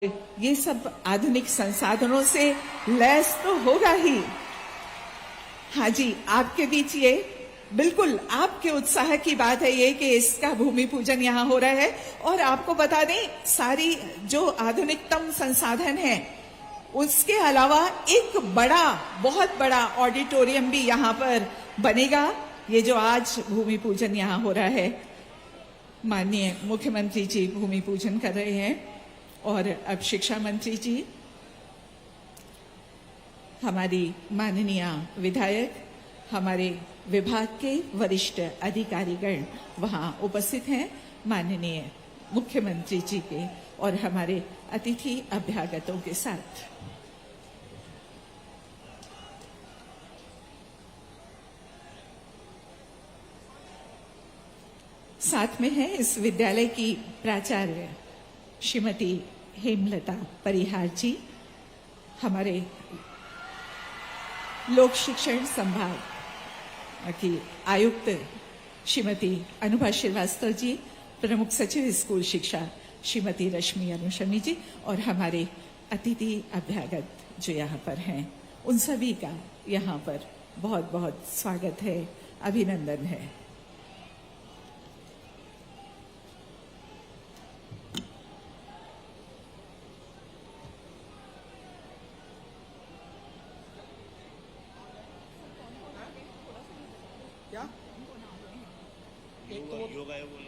ये सब आधुनिक संसाधनों से लैस तो होगा ही। हाँ जी, आपके बीच ये बिल्कुल आपके उत्साह की बात है ये कि इसका भूमि पूजन यहाँ हो रहा है। और आपको बता दें, सारी जो आधुनिकतम संसाधन है उसके अलावा एक बहुत बड़ा ऑडिटोरियम भी यहाँ पर बनेगा। ये जो आज भूमि पूजन यहाँ हो रहा है, माननीय मुख्यमंत्री जी भूमि पूजन कर रहे हैं और अब शिक्षा मंत्री जी, हमारी माननीय विधायक, हमारे विभाग के वरिष्ठ अधिकारीगण वहां उपस्थित हैं, माननीय मुख्यमंत्री जी के और हमारे अतिथि अभ्यागतों के साथ। साथ में है इस विद्यालय की प्राचार्य श्रीमती हेमलता परिहार जी, हमारे लोक शिक्षण संभाग की आयुक्त श्रीमती अनुभा श्रीवास्तव जी, प्रमुख सचिव स्कूल शिक्षा श्रीमती रश्मि अनुशमी जी और हमारे अतिथि अभ्यागत जो यहाँ पर हैं, उन सभी का यहाँ पर बहुत बहुत स्वागत है, अभिनंदन है। क्या योगा है वो लोग।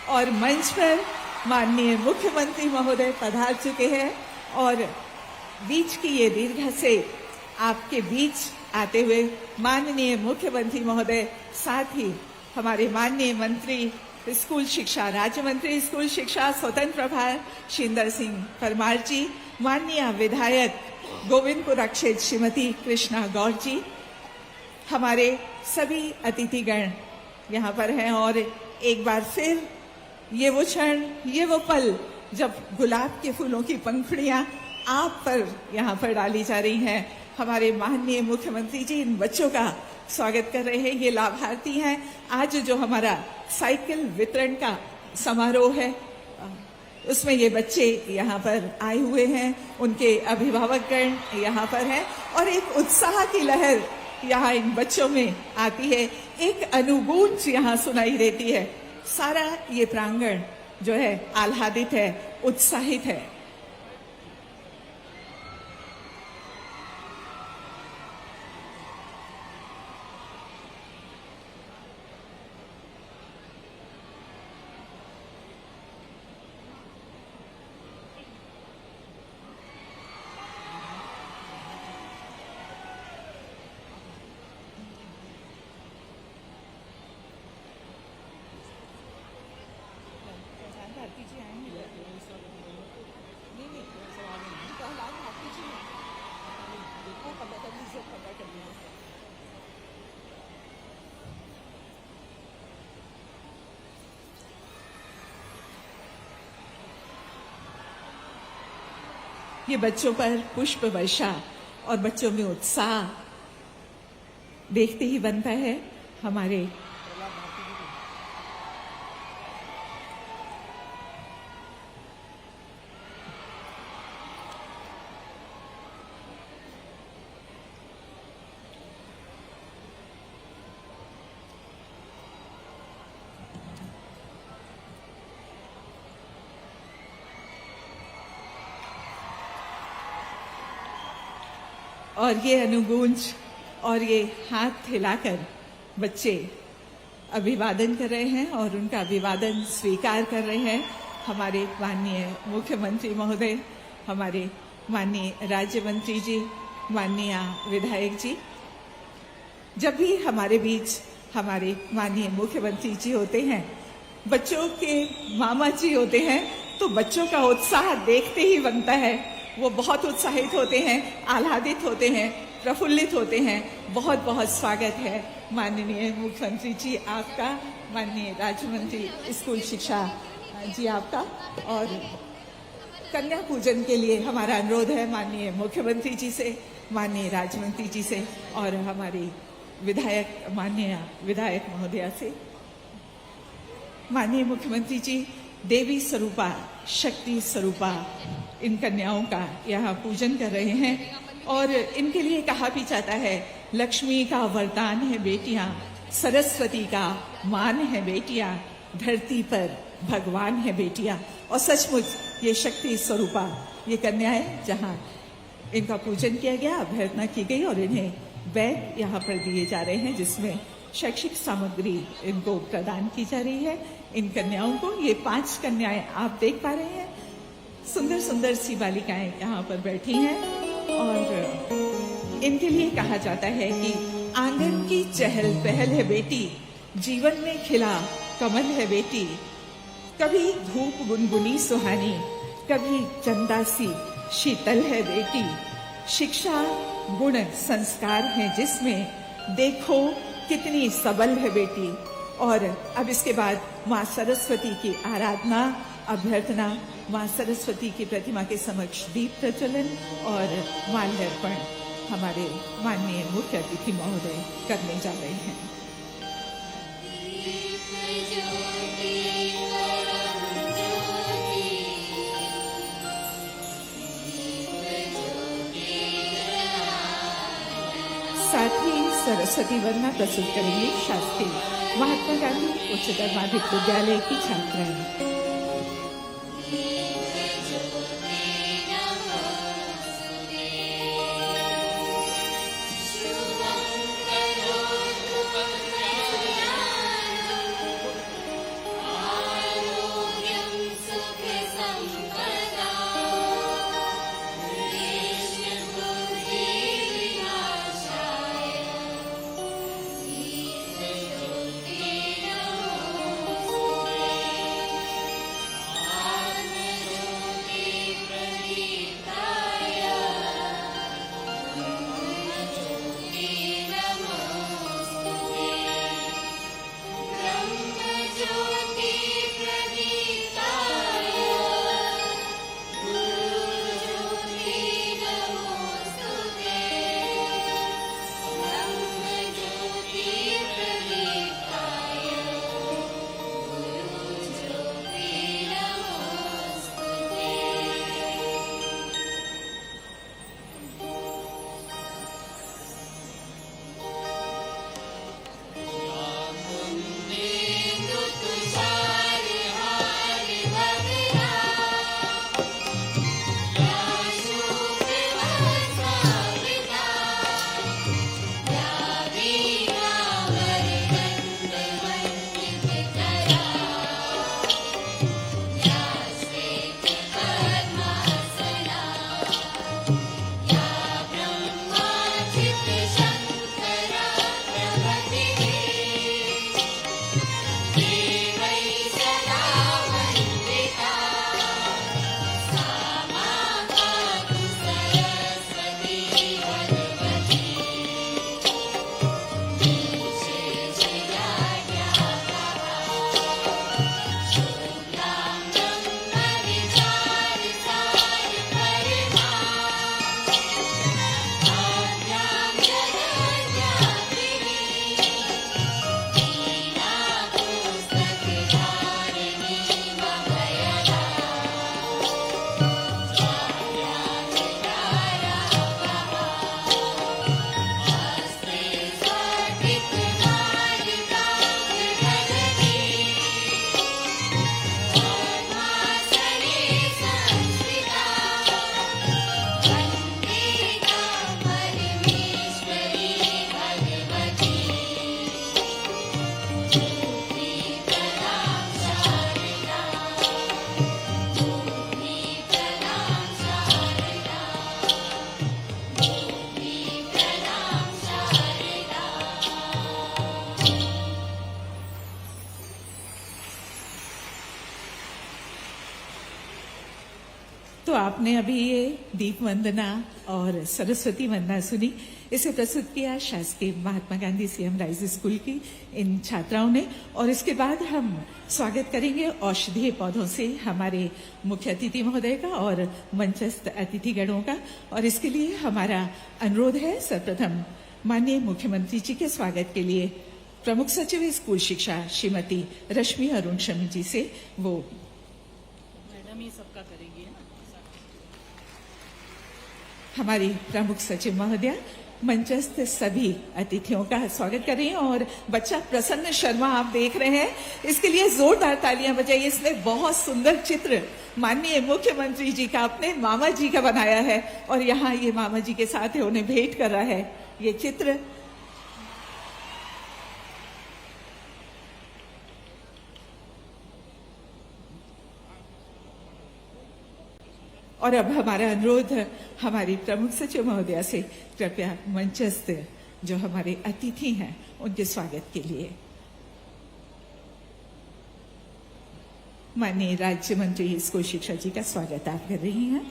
और मंच पर माननीय मुख्यमंत्री महोदय पधार चुके हैं और बीच की ये दीर्घा से आपके बीच आते हुए माननीय मुख्यमंत्री महोदय, साथ ही हमारे माननीय मंत्री स्कूल शिक्षा, राज्य मंत्री स्कूल शिक्षा स्वतंत्र प्रभार शिंदर सिंह परमार जी, माननीय विधायक गोविंदपुर क्षेत्र श्रीमती कृष्णा गौर जी, हमारे सभी अतिथिगण यहाँ पर हैं। और एक बार फिर ये वो क्षण, ये वो पल जब गुलाब के फूलों की पंखुड़ियां आप पर यहाँ पर डाली जा रही हैं। हमारे माननीय मुख्यमंत्री जी इन बच्चों का स्वागत कर रहे हैं। ये लाभार्थी हैं। आज जो हमारा साइकिल वितरण का समारोह है उसमें ये बच्चे यहाँ पर आए हुए हैं, उनके अभिभावकगण यहाँ पर हैं और एक उत्साह की लहर यहाँ इन बच्चों में आती है, एक अनुगूंज यहाँ सुनाई देती है। सारा ये प्रांगण जो है आह्लादित है, उत्साहित है। ये बच्चों पर पुष्प वर्षा और बच्चों में उत्साह देखते ही बनता है। हमारे और ये अनुगूंज और ये हाथ हिलाकर बच्चे अभिवादन कर रहे हैं और उनका अभिवादन स्वीकार कर रहे हैं। हमारे माननीय मुख्यमंत्री महोदय, हमारे माननीय राज्य मंत्री जी, माननीय विधायक जी, जब भी हमारे बीच हमारे माननीय मुख्यमंत्री जी होते हैं, बच्चों के मामा जी होते हैं, तो बच्चों का उत्साह देखते ही बनता है। वो बहुत उत्साहित होते हैं, आह्लादित होते हैं, प्रफुल्लित होते हैं। बहुत बहुत स्वागत है माननीय मुख्यमंत्री जी आपका, माननीय राज्य मंत्री स्कूल शिक्षा जी आपका। और कन्या पूजन के लिए हमारा अनुरोध है माननीय मुख्यमंत्री जी से, माननीय राज्य मंत्री जी से और हमारी माननीय विधायक महोदया से। माननीय मुख्यमंत्री जी, देवी स्वरूपा, शक्ति स्वरूपा इन कन्याओं का यहाँ पूजन कर रहे हैं और इनके लिए कहा भी जाता है, लक्ष्मी का वरदान है बेटियां, सरस्वती का मान है बेटियां, धरती पर भगवान है बेटियां। और सचमुच ये शक्ति स्वरूपा ये कन्याएं, जहाँ इनका पूजन किया गया, अभ्यर्थना की गई और इन्हें बैग यहाँ पर दिए जा रहे हैं जिसमें शैक्षिक सामग्री इनको प्रदान की जा रही है। इन कन्याओं को, ये 5 कन्याएं आप देख पा रहे हैं, सुंदर सुंदर सी बालिकाएं यहाँ पर बैठी हैं और इनके लिए कहा जाता है कि आंगन की चहल पहल है बेटी, जीवन में खिला कमल है बेटी, कभी धूप गुनगुनी सुहानी, कभी चंदा सी शीतल है बेटी, शिक्षा गुण संस्कार है जिसमें, देखो कितनी सबल है बेटी। और अब इसके बाद माँ सरस्वती की आराधना, अभ्यर्थना, माँ सरस्वती की प्रतिमा के समक्ष दीप प्रज्वलन और माल्यार्पण हमारे माननीय मुख्य अतिथि महोदय करने जा रहे हैं। साथ ही सरस्वती वंदना प्रस्तुत करेंगे शास्त्री महात्मा गांधी उच्चतर माध्यमिक विद्यालय की छात्राएं। आपने अभी ये दीप वंदना और सरस्वती वंदना सुनी, इसे प्रस्तुत किया शासकीय Mahatma Gandhi CM rise school की इन छात्राओं ने। और इसके बाद हम स्वागत करेंगे औषधीय पौधों से हमारे मुख्य अतिथि महोदय का और मंचस्थ अतिथिगणों का। और इसके लिए हमारा अनुरोध है सर्वप्रथम माननीय मुख्यमंत्री जी के स्वागत के लिए प्रमुख सचिव स्कूल शिक्षा श्रीमती रश्मि अरुण शमी जी से, वो मैडम ही सबका करेंगी ना। हमारी प्रमुख सचिव महोदया मंचस्थ सभी अतिथियों का स्वागत कर रही हैं। और बच्चा प्रसन्न शर्मा आप देख रहे हैं, इसके लिए जोरदार तालियां बजाइए। इसने बहुत सुंदर चित्र माननीय मुख्यमंत्री जी का अपने मामा जी का बनाया है और यहाँ ये मामा जी के साथ है, उन्हें भेंट कर रहा है ये चित्र। और अब हमारा अनुरोध हमारी प्रमुख सचिव महोदया से, कृपया मंचस्थ जो हमारे अतिथि हैं उनके स्वागत के लिए माननीय राज्य मंत्री स्कूल शिक्षा जी का स्वागत आप कर रही हैं।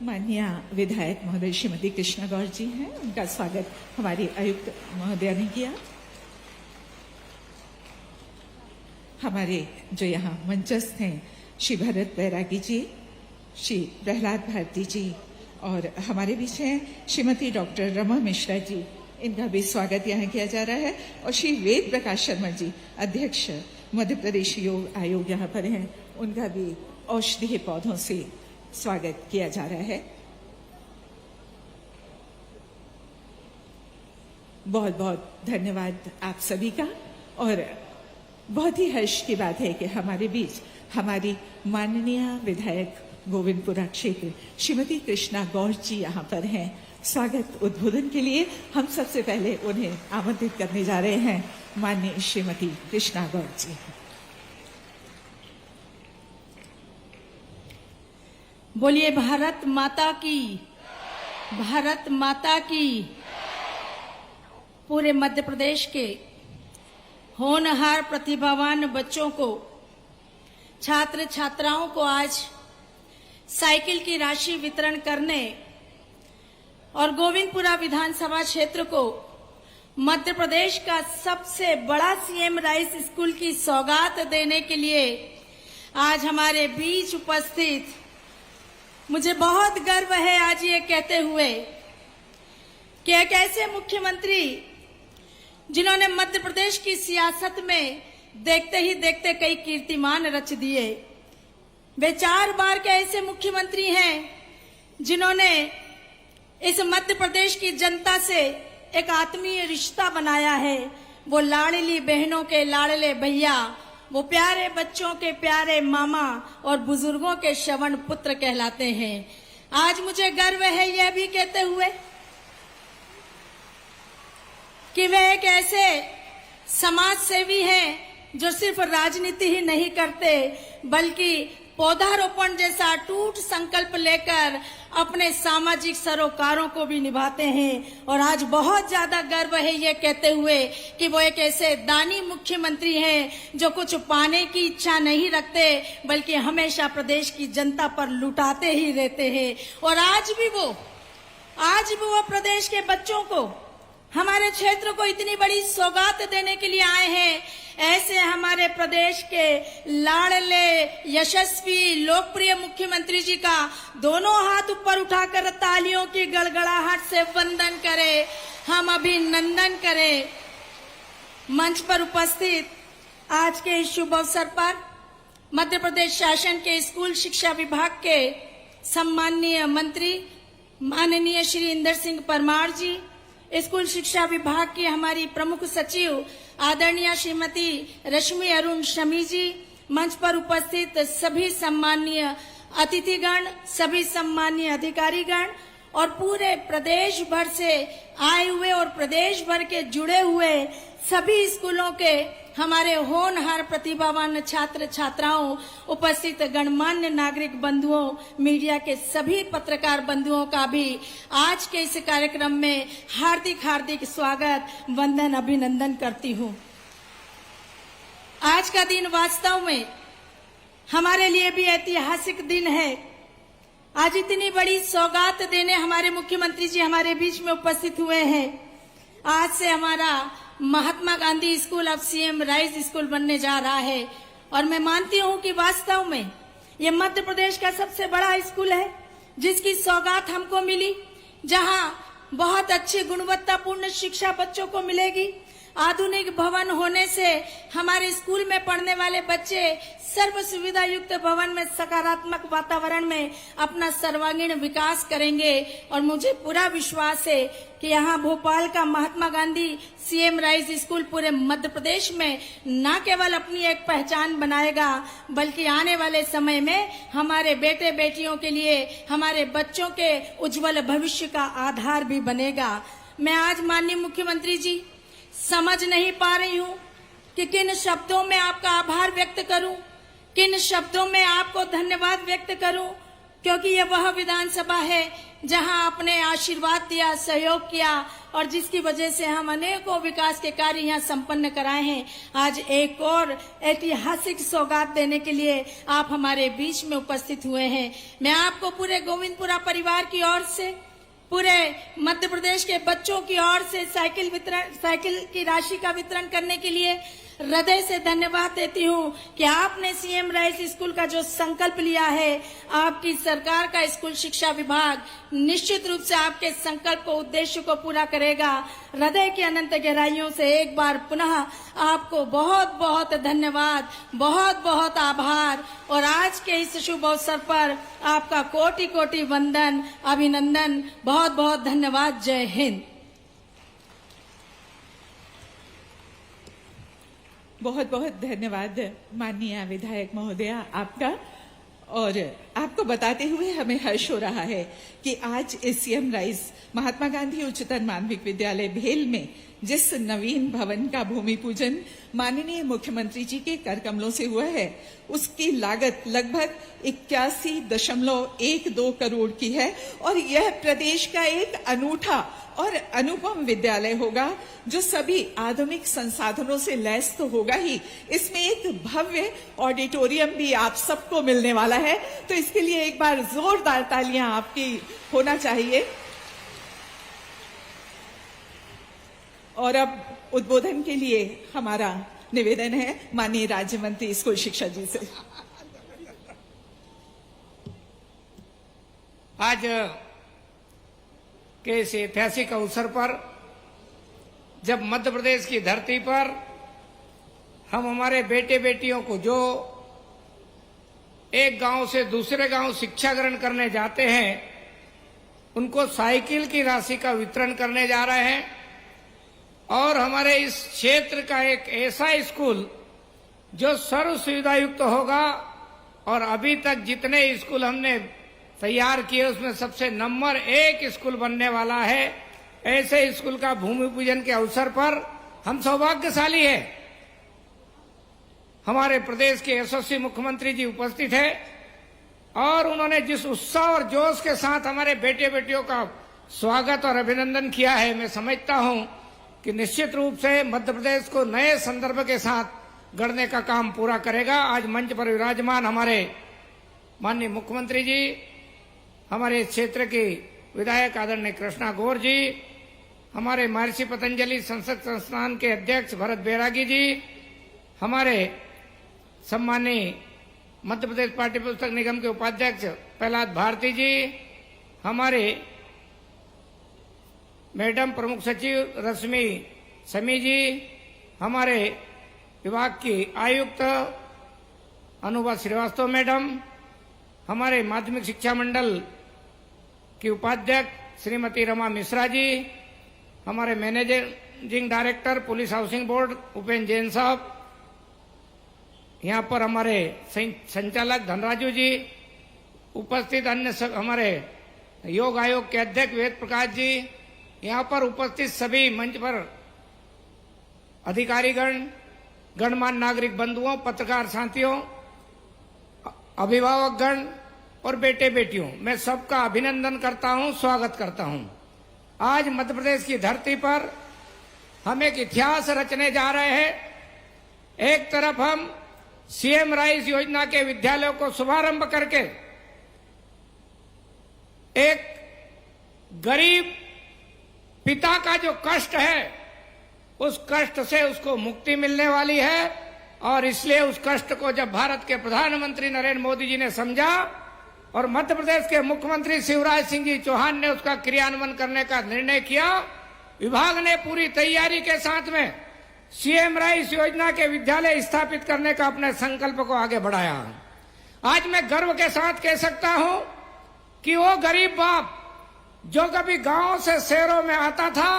माननीय विधायक महोदय श्रीमती कृष्णा गौर जी हैं, उनका स्वागत हमारी आयुक्त महोदया ने किया। हमारे जो यहाँ मंचस्थ हैं श्री भरत बैरागी जी, श्री प्रहलाद भारती जी और हमारे बीच हैं श्रीमती डॉक्टर रमा मिश्रा जी, इनका भी स्वागत यहाँ किया जा रहा है। और श्री वेद प्रकाश शर्मा जी, अध्यक्ष मध्य प्रदेश योग आयोग यहाँ पर हैं, उनका भी औषधीय पौधों से स्वागत किया जा रहा है। बहुत बहुत धन्यवाद आप सभी का। और बहुत ही हर्ष की बात है कि हमारे बीच हमारी माननीय विधायक गोविंदपुरा क्षेत्र श्रीमती कृष्णा गौर जी यहाँ पर हैं। स्वागत उद्बोधन के लिए हम सबसे पहले उन्हें आमंत्रित करने जा रहे हैं, माननीय श्रीमती कृष्णा गौर जी। बोलिए भारत माता की, भारत माता की। पूरे मध्य प्रदेश के होनहार प्रतिभावान बच्चों को, छात्र छात्राओं को आज साइकिल की राशि वितरण करने और गोविंदपुरा विधानसभा क्षेत्र को मध्य प्रदेश का सबसे बड़ा सीएम राइस स्कूल की सौगात देने के लिए आज हमारे बीच उपस्थित, मुझे बहुत गर्व है आज ये कहते हुए कि एक ऐसे मुख्यमंत्री जिन्होंने मध्य प्रदेश की सियासत में देखते ही देखते कई कीर्तिमान रच दिए। वे 4 बार के ऐसे मुख्यमंत्री हैं जिन्होंने इस मध्य प्रदेश की जनता से एक आत्मीय रिश्ता बनाया है। वो लाडली बहनों के लाडले भैया, वो प्यारे बच्चों के प्यारे मामा और बुजुर्गों के श्रवण पुत्र कहलाते हैं। आज मुझे गर्व है यह भी कहते हुए कि वे एक ऐसे समाज सेवी हैं जो सिर्फ राजनीति ही नहीं करते बल्कि पौधारोपण जैसा अटूट संकल्प लेकर अपने सामाजिक सरोकारों को भी निभाते हैं। और आज बहुत ज्यादा गर्व है ये कहते हुए कि वो एक ऐसे दानी मुख्यमंत्री हैं जो कुछ पाने की इच्छा नहीं रखते बल्कि हमेशा प्रदेश की जनता पर लुटाते ही रहते हैं। और आज भी वो प्रदेश के बच्चों को, हमारे क्षेत्र को इतनी बड़ी सौगात देने के लिए आए हैं। ऐसे हमारे प्रदेश के लाडले यशस्वी लोकप्रिय मुख्यमंत्री जी का दोनों हाथ ऊपर उठाकर तालियों की गड़गड़ाहट से वंदन करें, हम अभिनंदन करें। मंच पर उपस्थित आज के इस शुभ अवसर पर मध्य प्रदेश शासन के स्कूल शिक्षा विभाग के सम्माननीय मंत्री माननीय श्री इंदर सिंह परमार जी, स्कूल शिक्षा विभाग की हमारी प्रमुख सचिव आदरणीय श्रीमती रश्मि अरुण शमी जी, मंच पर उपस्थित सभी सम्माननीय अतिथिगण, सभी सम्माननीय अधिकारीगण और पूरे प्रदेश भर से आए हुए और प्रदेश भर के जुड़े हुए सभी स्कूलों के हमारे होनहार प्रतिभावान छात्र छात्राओं, उपस्थित गणमान्य नागरिक बंधुओं, मीडिया के सभी पत्रकार बंधुओं का भी आज के इस कार्यक्रम में हार्दिक हार्दिक स्वागत, वंदन, अभिनंदन करती हूँ। आज का दिन वास्तव में हमारे लिए भी ऐतिहासिक दिन है। आज इतनी बड़ी सौगात देने हमारे मुख्यमंत्री जी हमारे बीच में उपस्थित हुए हैं। आज से हमारा महात्मा गांधी स्कूल अब सीएम राइज स्कूल बनने जा रहा है और मैं मानती हूं कि वास्तव में ये मध्य प्रदेश का सबसे बड़ा स्कूल है जिसकी सौगात हमको मिली, जहां बहुत अच्छी गुणवत्तापूर्ण शिक्षा बच्चों को मिलेगी। आधुनिक भवन होने से हमारे स्कूल में पढ़ने वाले बच्चे सर्व सुविधा युक्त भवन में सकारात्मक वातावरण में अपना सर्वांगीण विकास करेंगे और मुझे पूरा विश्वास है कि यहाँ भोपाल का Mahatma Gandhi CM rise school पूरे मध्य प्रदेश में न केवल अपनी एक पहचान बनाएगा बल्कि आने वाले समय में हमारे बेटे बेटियों के लिए, हमारे बच्चों के उज्जवल भविष्य का आधार भी बनेगा। मैं आज माननीय मुख्यमंत्री जी समझ नहीं पा रही हूँ कि किन शब्दों में आपका आभार व्यक्त करूं, किन शब्दों में आपको धन्यवाद व्यक्त करूं, क्योंकि यह वह विधानसभा है जहां आपने आशीर्वाद दिया, सहयोग किया और जिसकी वजह से हम अनेकों विकास के कार्य यहाँ संपन्न कराए हैं। आज एक और ऐतिहासिक सौगात देने के लिए आप हमारे बीच में उपस्थित हुए हैं। मैं आपको पूरे गोविंदपुरा परिवार की ओर से, पूरे मध्य प्रदेश के बच्चों की ओर से साइकिल की राशि का वितरण करने के लिए हृदय से धन्यवाद देती हूँ कि आपने सीएम राइज स्कूल का जो संकल्प लिया है, आपकी सरकार का स्कूल शिक्षा विभाग निश्चित रूप से आपके संकल्प को, उद्देश्य को पूरा करेगा। हृदय की अनंत गहराइयों से एक बार पुनः आपको बहुत बहुत धन्यवाद, बहुत बहुत आभार और आज के इस शुभ अवसर पर आपका कोटि कोटि वंदन, अभिनंदन, बहुत बहुत धन्यवाद। जय हिंद। बहुत बहुत धन्यवाद माननीय विधायक महोदया आपका। और आपको बताते हुए हमें हर्ष हो रहा है कि आज इस सीएम राइज महात्मा गांधी उच्चतर माध्यमिक विद्यालय भेल में जिस नवीन भवन का भूमि पूजन माननीय मुख्यमंत्री जी के कर कमलों से हुआ है, उसकी लागत लगभग 81.12 करोड़ की है और यह प्रदेश का एक अनूठा और अनुपम विद्यालय होगा जो सभी आधुनिक संसाधनों से लैस तो होगा ही, इसमें एक भव्य ऑडिटोरियम भी आप सबको मिलने वाला है। तो इसके लिए एक बार जोरदार तालियां आपकी होना चाहिए। और अब उद्बोधन के लिए हमारा निवेदन है माननीय राज्य मंत्री स्कूल शिक्षा जी से। आज के इस ऐतिहासिक अवसर पर जब मध्य प्रदेश की धरती पर हम हमारे बेटे बेटियों को जो एक गांव से दूसरे गांव शिक्षा ग्रहण करने जाते हैं, उनको साइकिल की राशि का वितरण करने जा रहे हैं और हमारे इस क्षेत्र का एक ऐसा स्कूल जो सर्व सुविधा युक्त होगा और अभी तक जितने स्कूल हमने तैयार किए उसमें सबसे नंबर 1 स्कूल बनने वाला है। ऐसे स्कूल का भूमि पूजन के अवसर पर हम सौभाग्यशाली है, हमारे प्रदेश के यशस्वी मुख्यमंत्री जी उपस्थित है और उन्होंने जिस उत्साह और जोश के साथ हमारे बेटे बेटियों का स्वागत और अभिनंदन किया है, मैं समझता हूं कि निश्चित रूप से मध्य प्रदेश को नए संदर्भ के साथ गढ़ने का काम पूरा करेगा। आज मंच पर विराजमान हमारे माननीय मुख्यमंत्री जी, हमारे क्षेत्र की विधायक आदरणीय कृष्णा गौर जी, हमारे महर्षि पतंजलि संसद संस्थान के अध्यक्ष भरत बैरागी जी, हमारे सम्मानीय मध्य प्रदेश पाठ्य पुस्तक निगम के उपाध्यक्ष प्रहलाद भारती जी, हमारे मैडम प्रमुख सचिव रश्मि समी जी, हमारे विभाग की आयुक्त अनुभा श्रीवास्तव मैडम, हमारे माध्यमिक शिक्षा मंडल की उपाध्यक्ष श्रीमती रमा मिश्रा जी, हमारे managing director police housing board Upendra Jain साहब, यहाँ पर हमारे संचालक धनराजू जी, उपस्थित अन्य सब हमारे योग आयोग के अध्यक्ष वेद प्रकाश जी, यहाँ पर उपस्थित सभी मंच पर अधिकारीगण, गणमान्य नागरिक बंधुओं, पत्रकार साथियों, अभिभावकगण और बेटे बेटियों, मैं सबका अभिनंदन करता हूं, स्वागत करता हूं। आज मध्य प्रदेश की धरती पर हम एक इतिहास रचने जा रहे हैं। एक तरफ हम सीएम राइस योजना के विद्यालयों को शुभारंभ करके एक गरीब पिता का जो कष्ट है, उस कष्ट से उसको मुक्ति मिलने वाली है। और इसलिए उस कष्ट को जब भारत के प्रधानमंत्री नरेंद्र मोदी जी ने समझा और मध्य प्रदेश के मुख्यमंत्री शिवराज सिंह जी चौहान ने उसका क्रियान्वयन करने का निर्णय किया, विभाग ने पूरी तैयारी के साथ में सीएम राइस योजना के विद्यालय स्थापित करने का अपने संकल्प को आगे बढ़ाया। आज मैं गर्व के साथ कह सकता हूं कि वो गरीब बाप जो कभी गांव से शहरों में आता था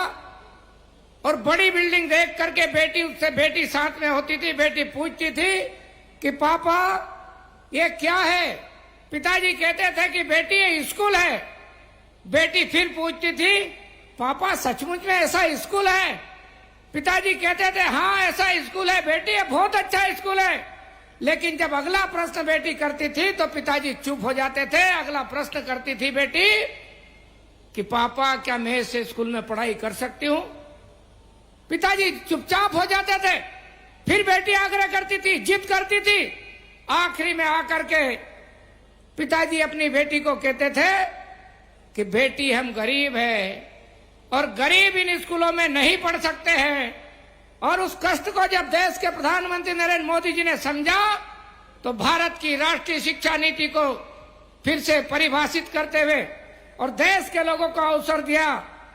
और बड़ी बिल्डिंग देख करके बेटी साथ में होती थी, बेटी पूछती थी कि पापा ये क्या है, पिताजी कहते थे कि बेटी ये स्कूल है। बेटी फिर पूछती थी, पापा सचमुच में ऐसा स्कूल है? पिताजी कहते थे हाँ ऐसा स्कूल है बेटी, ये बहुत अच्छा स्कूल है। लेकिन जब अगला प्रश्न बेटी करती थी तो पिताजी चुप हो जाते थे। अगला प्रश्न करती थी बेटी कि पापा क्या मैं इस स्कूल में पढ़ाई कर सकती हूँ? पिताजी चुपचाप हो जाते थे। फिर बेटी आग्रह करती थी, जिद करती थी। आखिरी में आकर के पिताजी अपनी बेटी को कहते थे कि बेटी हम गरीब है और गरीब इन स्कूलों में नहीं पढ़ सकते हैं। और उस कष्ट को जब देश के प्रधानमंत्री नरेंद्र मोदी जी ने समझा तो भारत की राष्ट्रीय शिक्षा नीति को फिर से परिभाषित करते हुए और देश के लोगों को अवसर दिया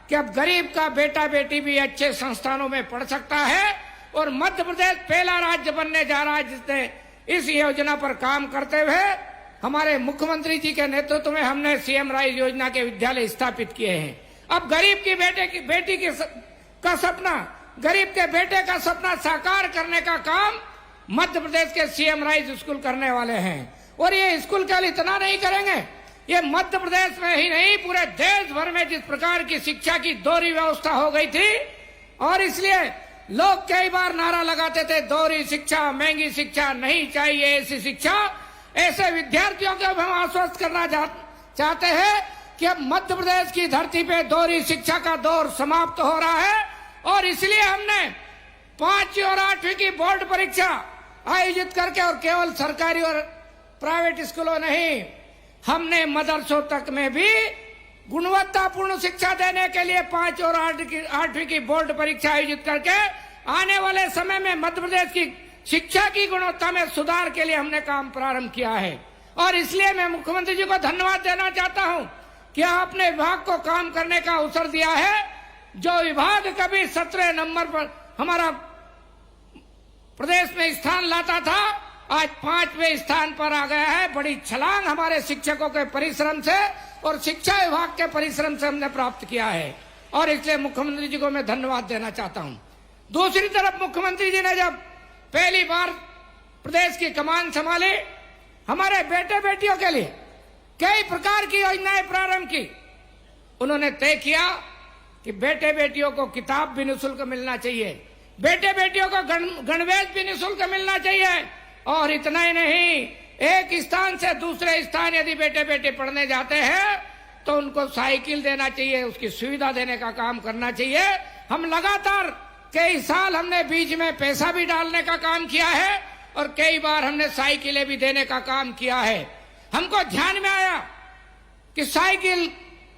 कि अब गरीब का बेटा बेटी भी अच्छे संस्थानों में पढ़ सकता है। और मध्य प्रदेश पहला राज्य बनने जा रहा है जिसने इस योजना पर काम करते हुए हमारे मुख्यमंत्री जी के नेतृत्व में हमने सीएम राइस योजना के विद्यालय स्थापित किए हैं। अब गरीब की बेटी का सपना, गरीब के बेटे का सपना साकार करने का काम मध्य प्रदेश के सीएम राइस स्कूल करने वाले हैं। और ये स्कूल केवल इतना नहीं करेंगे, ये मध्य प्रदेश में ही नहीं पूरे देश भर में जिस प्रकार की शिक्षा की दोहरी व्यवस्था हो गई थी, और इसलिए लोग कई बार नारा लगाते थे दोहरी शिक्षा, महंगी शिक्षा, नहीं चाहिए ऐसी शिक्षा। ऐसे विद्यार्थियों को हम आश्वस्त करना चाहते हैं कि अब मध्य प्रदेश की धरती पे दोहरी शिक्षा का दौर समाप्त हो रहा है। और इसलिए हमने 5वीं और 8वीं की बोर्ड परीक्षा आयोजित करके, और केवल सरकारी और प्राइवेट स्कूलों नहीं, हमने मदरसों तक में भी गुणवत्तापूर्ण शिक्षा देने के लिए 5 और 8वीं की बोर्ड परीक्षा आयोजित करके आने वाले समय में मध्य प्रदेश की शिक्षा की गुणवत्ता में सुधार के लिए हमने काम प्रारंभ किया है। और इसलिए मैं मुख्यमंत्री जी को धन्यवाद देना चाहता हूं कि आपने विभाग को काम करने का अवसर दिया है। जो विभाग कभी 17 नंबर पर हमारा प्रदेश में स्थान लाता था, आज 5वें स्थान पर आ गया है। बड़ी छलांग हमारे शिक्षकों के परिश्रम से और शिक्षा विभाग के परिश्रम से हमने प्राप्त किया है। और इसलिए मुख्यमंत्री जी को मैं धन्यवाद देना चाहता हूं। दूसरी तरफ मुख्यमंत्री जी ने जब पहली बार प्रदेश की कमान संभाली, हमारे बेटे बेटियों के लिए कई प्रकार की योजनाएं प्रारंभ की। उन्होंने तय किया कि बेटे बेटियों को किताब भी निःशुल्क मिलना चाहिए, बेटे बेटियों को गणवेश भी निःशुल्क मिलना चाहिए। और इतना ही नहीं, एक स्थान से दूसरे स्थान यदि बेटे बेटे पढ़ने जाते हैं तो उनको साइकिल देना चाहिए, उसकी सुविधा देने का काम करना चाहिए। हम लगातार कई साल हमने बीच में पैसा भी डालने का काम किया है और कई बार हमने साइकिलें भी देने का काम किया है। हमको ध्यान में आया कि साइकिल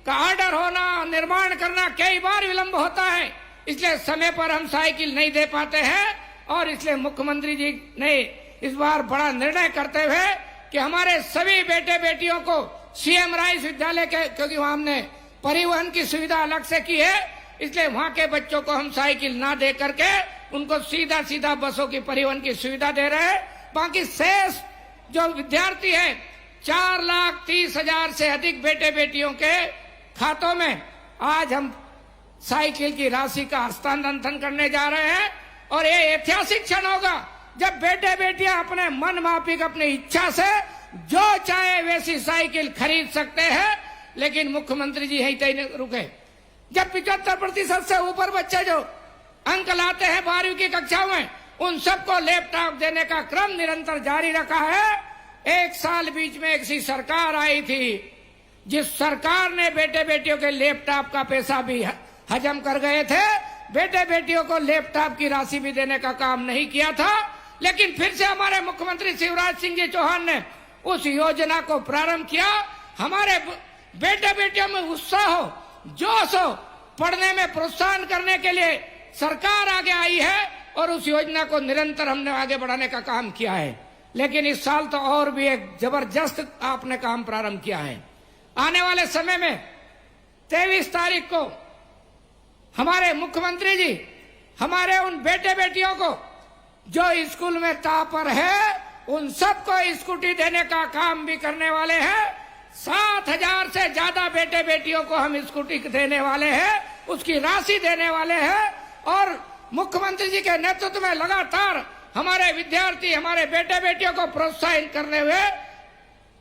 का ऑर्डर होना, निर्माण करना कई बार विलंब होता है, इसलिए समय पर हम साइकिल नहीं दे पाते हैं। और इसलिए मुख्यमंत्री जी ने इस बार बड़ा निर्णय करते हुए कि हमारे सभी बेटे बेटियों को सीएम राइस विद्यालय के, क्योंकि वहां हमने परिवहन की सुविधा अलग से की है, इसलिए वहां के बच्चों को हम साइकिल ना दे करके उनको सीधा सीधा बसों की परिवहन की सुविधा दे रहे हैं। बाकी शेष जो विद्यार्थी है 4,30,000 से अधिक बेटे बेटियों के खातों में आज हम साइकिल की राशि का हस्तांतरण करने जा रहे हैं। और ये ऐतिहासिक क्षण होगा जब बेटे बेटियां अपने मन माफिक अपनी इच्छा से जो चाहे वैसी साइकिल खरीद सकते हैं। लेकिन मुख्यमंत्री जी यहीं तक रुके। जब 75% से ऊपर बच्चे जो अंक लाते हैं 12वीं की कक्षाओं में, उन सबको लैपटॉप देने का क्रम निरंतर जारी रखा है। एक साल बीच में एक सी सरकार आई थी जिस सरकार ने बेटे बेटियों के लैपटॉप का पैसा भी हजम कर गए थे, बेटे बेटियों को लैपटॉप की राशि भी देने का काम नहीं किया था। लेकिन फिर से हमारे मुख्यमंत्री शिवराज सिंह जी चौहान ने उस योजना को प्रारंभ किया। हमारे बेटे बेटियों में उत्साह हो, जोश हो, पढ़ने में प्रोत्साहन करने के लिए सरकार आगे आई है और उस योजना को निरंतर हमने आगे बढ़ाने का काम किया है। लेकिन इस साल तो और भी एक जबरदस्त आपने काम प्रारंभ किया है। आने वाले समय में 23 तारीख को हमारे मुख्यमंत्री जी हमारे उन बेटे बेटियों को जो स्कूल में टॉपर है उन सबको स्कूटी देने का काम भी करने वाले हैं। 7,000 से ज्यादा बेटे बेटियों को हम स्कूटी देने वाले हैं, उसकी राशि देने वाले हैं। और मुख्यमंत्री जी के नेतृत्व में लगातार हमारे विद्यार्थी हमारे बेटे बेटियों को प्रोत्साहित करने हुए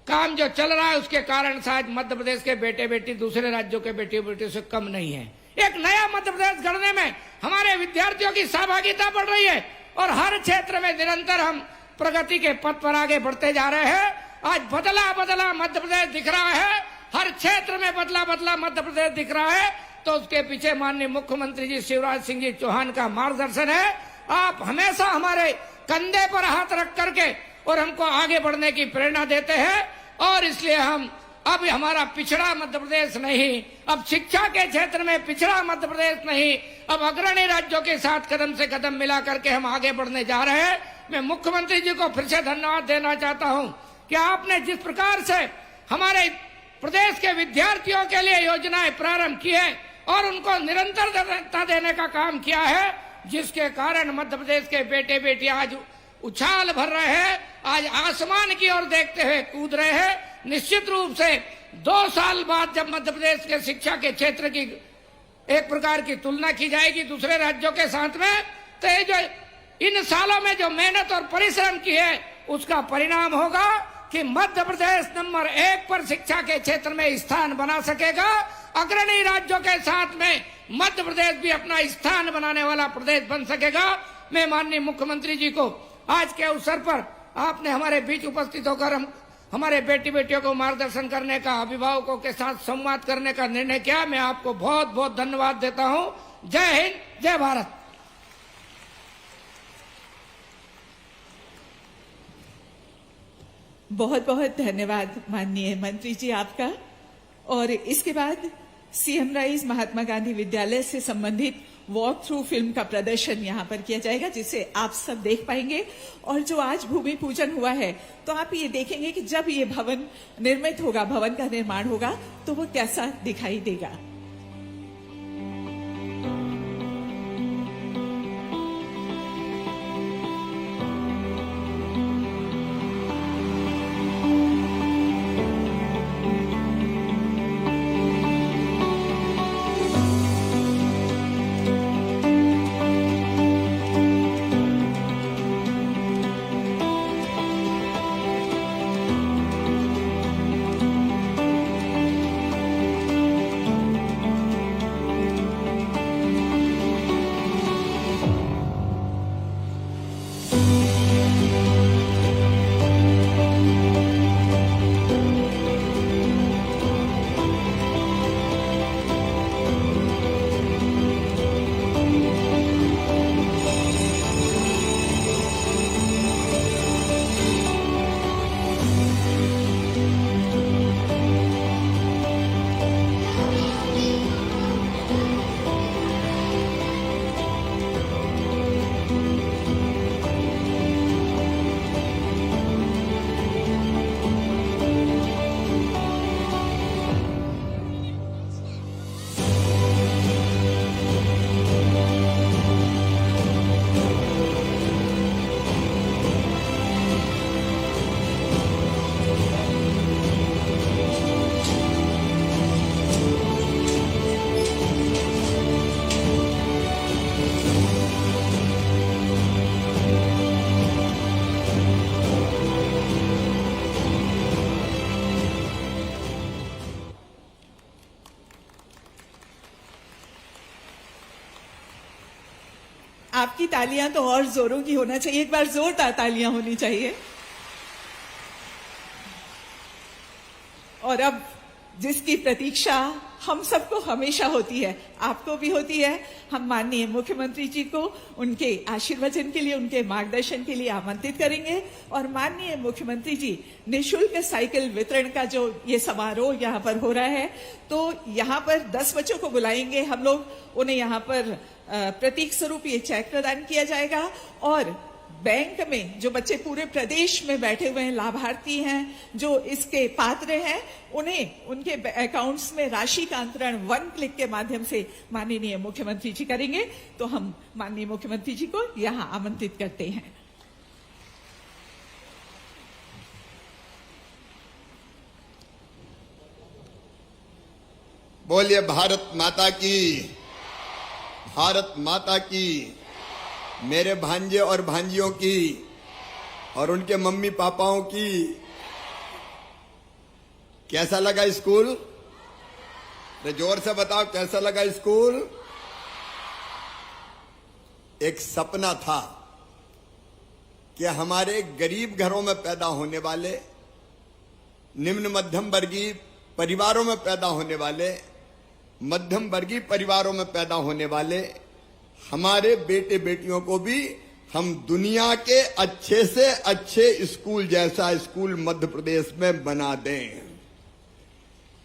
काम जो चल रहा है, उसके कारण शायद मध्य प्रदेश के बेटे बेटी दूसरे राज्यों के बेटे बेटियों से कम नहीं है। एक नया मध्य प्रदेश गढ़ने में हमारे विद्यार्थियों की सहभागिता बढ़ रही है और हर क्षेत्र में निरंतर हम प्रगति के पथ पर आगे बढ़ते जा रहे हैं। आज बदला बदला मध्य प्रदेश दिख रहा है, हर क्षेत्र में बदला बदला मध्य प्रदेश दिख रहा है, तो उसके पीछे माननीय मुख्यमंत्री जी शिवराज सिंह जी चौहान का मार्गदर्शन है। आप हमेशा हमारे कंधे पर हाथ रख करके और हमको आगे बढ़ने की प्रेरणा देते हैं। और इसलिए हम अब हमारा पिछड़ा मध्य प्रदेश नहीं, अब शिक्षा के क्षेत्र में पिछड़ा मध्य प्रदेश नहीं, अब अग्रणी राज्यों के साथ कदम से कदम मिला करके हम आगे बढ़ने जा रहे हैं। मैं मुख्यमंत्री जी को फिर से धन्यवाद देना चाहता हूं कि आपने जिस प्रकार से हमारे प्रदेश के विद्यार्थियों के लिए योजनाएं प्रारंभ की है और उनको निरंतरता देने का काम किया है, जिसके कारण मध्य प्रदेश के बेटे बेटियां आज उछाल भर रहे हैं, आज आसमान की ओर देखते हुए कूद रहे हैं। निश्चित रूप से 2 साल बाद जब मध्य प्रदेश के शिक्षा के क्षेत्र की एक प्रकार की तुलना की जाएगी दूसरे राज्यों के साथ में, तो ये जो इन सालों में जो मेहनत और परिश्रम की है उसका परिणाम होगा कि मध्य प्रदेश नंबर 1 पर शिक्षा के क्षेत्र में स्थान बना सकेगा। अग्रणी राज्यों के साथ में मध्य प्रदेश भी अपना स्थान बनाने वाला प्रदेश बन सकेगा। मैं माननीय मुख्यमंत्री जी को आज के अवसर पर आपने हमारे बीच उपस्थित होकर हमारे बेटी बेटियों को मार्गदर्शन करने का, अभिभावकों के साथ संवाद करने का निर्णय किया। मैं आपको बहुत बहुत धन्यवाद देता हूं। जय हिंद, जय भारत। बहुत बहुत धन्यवाद माननीय मंत्री जी आपका। और इसके बाद सीएम राइज महात्मा गांधी विद्यालय से संबंधित वॉक थ्रू फिल्म का प्रदर्शन यहाँ पर किया जाएगा, जिसे आप सब देख पाएंगे। और जो आज भूमि पूजन हुआ है, तो आप ये देखेंगे कि जब ये भवन निर्मित होगा, भवन का निर्माण होगा, तो वो कैसा दिखाई देगा। आपकी तालियां तो और जोरों की होना चाहिए, एक बार जोरदार तालियां होनी चाहिए। और अब जिसकी प्रतीक्षा हम सबको हमेशा होती है, आपको भी होती है, हम माननीय मुख्यमंत्री जी को उनके आशीर्वचन के लिए, उनके मार्गदर्शन के लिए आमंत्रित करेंगे। और माननीय मुख्यमंत्री जी निःशुल्क साइकिल वितरण का जो ये समारोह यहाँ पर हो रहा है, तो यहाँ पर 10 बच्चों को बुलाएंगे हम लोग, उन्हें यहाँ पर प्रतीक स्वरूप ये चेक प्रदान किया जाएगा। और बैंक में जो बच्चे पूरे प्रदेश में बैठे हुए हैं, लाभार्थी हैं, जो इसके पात्र हैं, उन्हें उनके अकाउंट्स में राशि का अंतरण 1 क्लिक के माध्यम से माननीय मुख्यमंत्री जी करेंगे। तो हम माननीय मुख्यमंत्री जी को यहां आमंत्रित करते हैं। बोलिए भारत माता की, भारत माता की। मेरे भांजे और भांजियों की और उनके मम्मी पापाओं की कैसा लगा स्कूल? तो जोर से बताओ कैसा लगा स्कूल? एक सपना था कि हमारे गरीब घरों में पैदा होने वाले, निम्न मध्यम वर्गीय परिवारों में पैदा होने वाले, मध्यम वर्गीय परिवारों में पैदा होने वाले हमारे बेटे बेटियों को भी हम दुनिया के अच्छे से अच्छे स्कूल जैसा स्कूल मध्य प्रदेश में बना दें।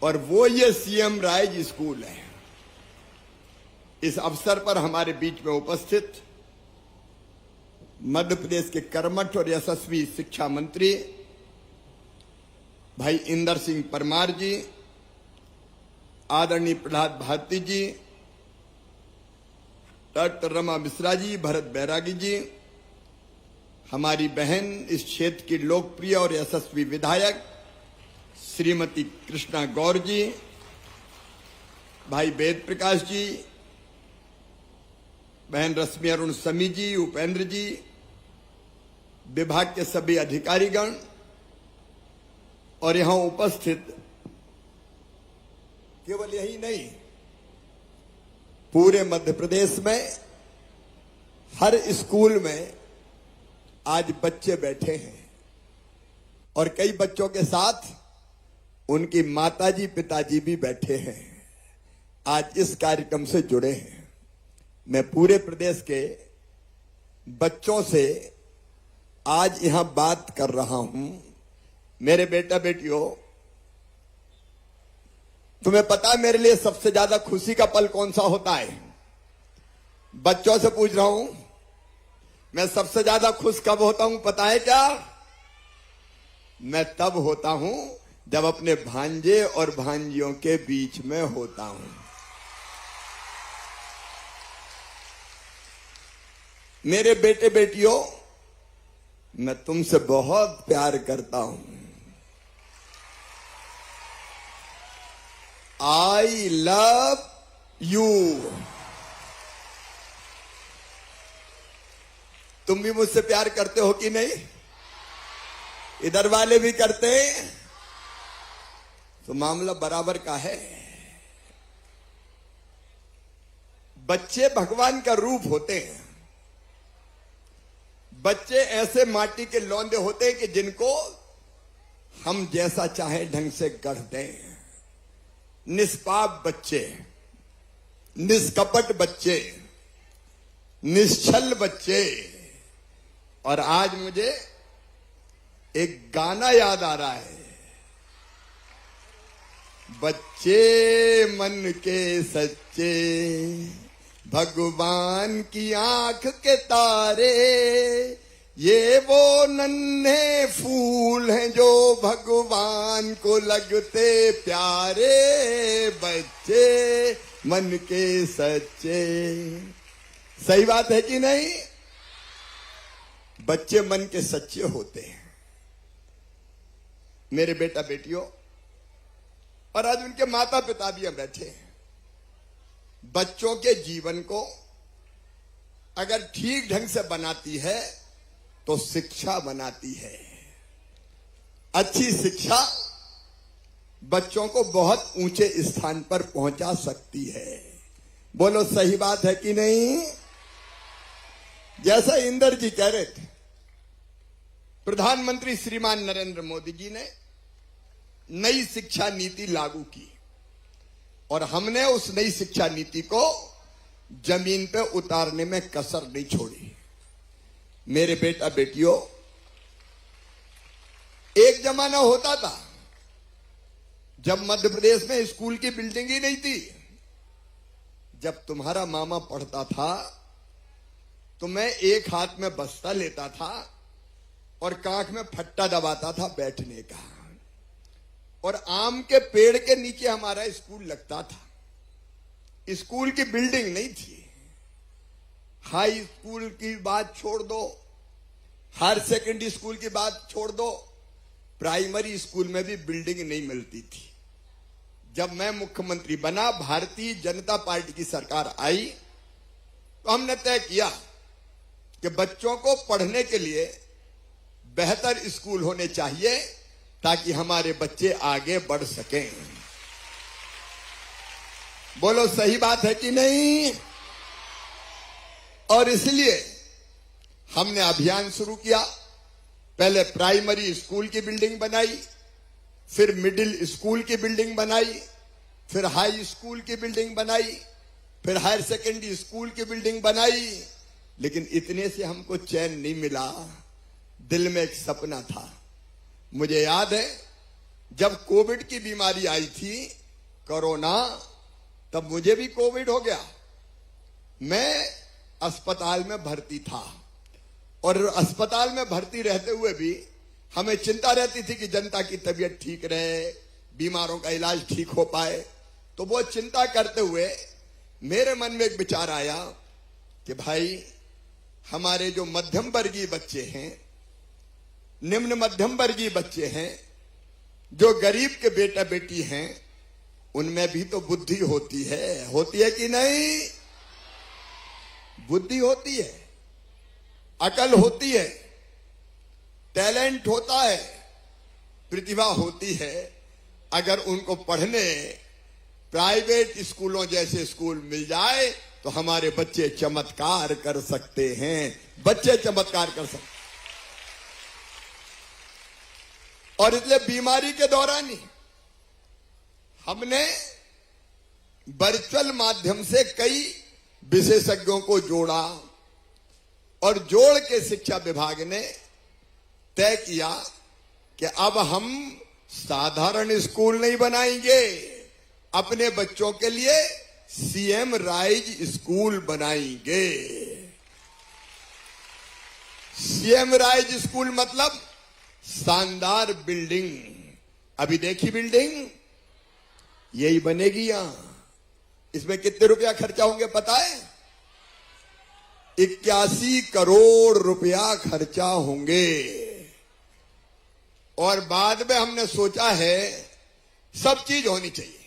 और वो ये सीएम राइज स्कूल है। इस अवसर पर हमारे बीच में उपस्थित मध्य प्रदेश के कर्मठ और यशस्वी शिक्षा मंत्री भाई इंदर सिंह परमार जी, आदरणीय प्रहलाद भारती जी, डॉक्टर रमा मिश्रा जी, भरत बैरागी जी, हमारी बहन इस क्षेत्र की लोकप्रिय और यशस्वी विधायक श्रीमती कृष्णा गौर जी, भाई वेद प्रकाश जी, बहन रश्मि अरुण समी जी, उपेंद्र जी, विभाग के सभी अधिकारीगण और यहां उपस्थित केवल यही नहीं, पूरे मध्य प्रदेश में हर स्कूल में आज बच्चे बैठे हैं और कई बच्चों के साथ उनकी माताजी पिताजी भी बैठे हैं, आज इस कार्यक्रम से जुड़े हैं। मैं पूरे प्रदेश के बच्चों से आज यहां बात कर रहा हूं। मेरे बेटा बेटियों, तुम्हें पता है मेरे लिए सबसे ज्यादा खुशी का पल कौन सा होता है? बच्चों से पूछ रहा हूं, मैं सबसे ज्यादा खुश कब होता हूं पता है क्या? मैं तब होता हूं जब अपने भांजे और भांजियों के बीच में होता हूं। मेरे बेटे बेटियों, मैं तुमसे बहुत प्यार करता हूं। I love you. तुम भी मुझसे प्यार करते हो कि नहीं? इधर वाले भी करते हैं, तो मामला बराबर का है। बच्चे भगवान का रूप होते हैं। बच्चे ऐसे माटी के लौंदे होते हैं कि जिनको हम जैसा चाहे ढंग से गढ़ दें। निष्पाप बच्चे, निष्कपट बच्चे, निश्चल बच्चे। और आज मुझे एक गाना याद आ रहा है, बच्चे मन के सच्चे, भगवान की आंख के तारे, ये वो नन्हे फूल हैं जो भगवान को लगते प्यारे, बच्चे मन के सच्चे। सही बात है कि नहीं? बच्चे मन के सच्चे होते हैं मेरे बेटा बेटियों। और आज उनके माता पिता भी यहां बैठे हैं। बच्चों के जीवन को अगर ठीक ढंग से बनाती है तो शिक्षा बनाती है। अच्छी शिक्षा बच्चों को बहुत ऊंचे स्थान पर पहुंचा सकती है। बोलो सही बात है कि नहीं? जैसा इंदर जी कह रहे थे, प्रधानमंत्री श्रीमान नरेंद्र मोदी जी ने नई शिक्षा नीति लागू की और हमने उस नई शिक्षा नीति को जमीन पे उतारने में कसर नहीं छोड़ी। मेरे बेटा बेटियों, एक जमाना होता था जब मध्य प्रदेश में स्कूल की बिल्डिंग ही नहीं थी। जब तुम्हारा मामा पढ़ता था तो मैं एक हाथ में बस्ता लेता था और कांख में फट्टा दबाता था बैठने का, और आम के पेड़ के नीचे हमारा स्कूल लगता था। स्कूल की बिल्डिंग नहीं थी। हाई स्कूल की बात छोड़ दो, हायर सेकेंडरी स्कूल की बात छोड़ दो, प्राइमरी स्कूल में भी बिल्डिंग नहीं मिलती थी। जब मैं मुख्यमंत्री बना, भारतीय जनता पार्टी की सरकार आई, तो हमने तय किया कि बच्चों को पढ़ने के लिए बेहतर स्कूल होने चाहिए ताकि हमारे बच्चे आगे बढ़ सकें। बोलो सही बात है कि नहीं? और इसलिए हमने अभियान शुरू किया। पहले प्राइमरी स्कूल की बिल्डिंग बनाई, फिर मिडिल स्कूल की बिल्डिंग बनाई, फिर हाई स्कूल की बिल्डिंग बनाई, फिर हायर सेकेंडरी स्कूल की बिल्डिंग बनाई। लेकिन इतने से हमको चैन नहीं मिला। दिल में एक सपना था। मुझे याद है जब कोविड की बीमारी आई थी, कोरोना, तब मुझे भी कोविड हो गया। मैं अस्पताल में भर्ती था और अस्पताल में भर्ती रहते हुए भी हमें चिंता रहती थी कि जनता की तबीयत ठीक रहे, बीमारों का इलाज ठीक हो पाए। तो वो चिंता करते हुए मेरे मन में एक विचार आया कि भाई, हमारे जो मध्यम वर्गीय बच्चे हैं, निम्न मध्यम वर्गीय बच्चे हैं, जो गरीब के बेटा बेटी हैं, उनमें भी तो बुद्धि होती है कि नहीं? बुद्धि होती है, अकल होती है, टैलेंट होता है, प्रतिभा होती है। अगर उनको पढ़ने प्राइवेट स्कूलों जैसे स्कूल मिल जाए तो हमारे बच्चे चमत्कार कर सकते हैं। बच्चे चमत्कार कर सकते। और इसलिए बीमारी के दौरान ही हमने वर्चुअल माध्यम से कई विशेषज्ञों को जोड़ा और जोड़ के शिक्षा विभाग ने तय किया कि अब हम साधारण स्कूल नहीं बनाएंगे, अपने बच्चों के लिए सीएम राइज स्कूल बनाएंगे। सीएम राइज स्कूल मतलब शानदार बिल्डिंग। अभी देखी बिल्डिंग, यही बनेगी यहां। इसमें कितने रुपया खर्चा होंगे पता है? 81 करोड़ रुपया खर्चा होंगे। और बाद में हमने सोचा है सब चीज होनी चाहिए।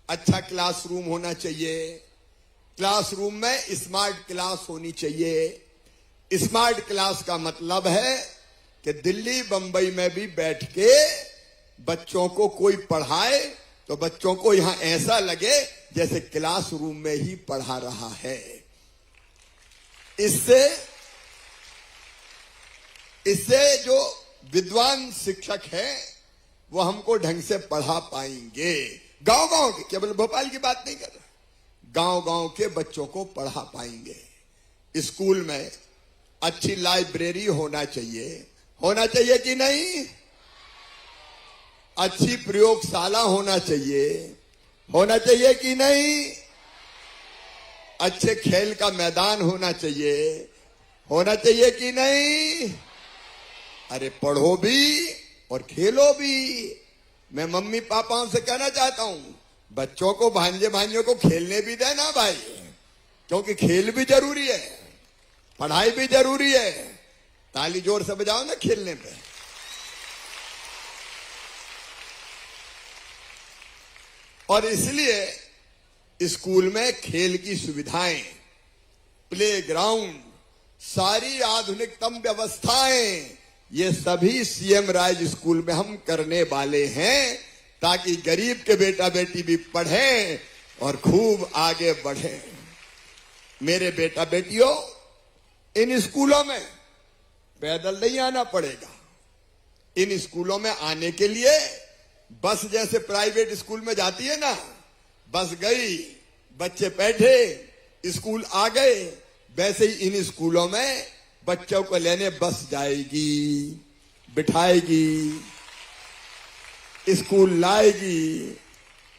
अच्छा क्लासरूम होना चाहिए, क्लासरूम में स्मार्ट क्लास होनी चाहिए। स्मार्ट क्लास का मतलब है कि दिल्ली बंबई में भी बैठ के बच्चों को कोई पढ़ाए तो बच्चों को यहां ऐसा लगे जैसे क्लासरूम में ही पढ़ा रहा है। इससे जो विद्वान शिक्षक है वो हमको ढंग से पढ़ा पाएंगे। गांव गांव के, केवल भोपाल की बात नहीं कर रहा, गांव गांव के बच्चों को पढ़ा पाएंगे। स्कूल में अच्छी लाइब्रेरी होना चाहिए कि नहीं? अच्छी प्रयोगशाला होना चाहिए कि नहीं? अच्छे खेल का मैदान होना चाहिए कि नहीं? अरे पढ़ो भी और खेलो भी। मैं मम्मी पापाओं से कहना चाहता हूं, बच्चों को, भांजे भांजियों को खेलने भी देना भाई, क्योंकि खेल भी जरूरी है, पढ़ाई भी जरूरी है। ताली जोर से बजाओ ना खेलने पे। और इसलिए स्कूल में खेल की सुविधाएं, प्लेग्राउंड, सारी आधुनिकतम व्यवस्थाएं, ये सभी सीएम राइज स्कूल में हम करने वाले हैं ताकि गरीब के बेटा बेटी भी पढ़ें और खूब आगे बढ़ें। मेरे बेटा बेटियों, इन स्कूलों में पैदल नहीं आना पड़ेगा। इन स्कूलों में आने के लिए बस जैसे प्राइवेट स्कूल में जाती है ना, बस गई, बच्चे बैठे, स्कूल आ गए, वैसे ही इन स्कूलों में बच्चों को लेने बस जाएगी, बिठाएगी, स्कूल लाएगी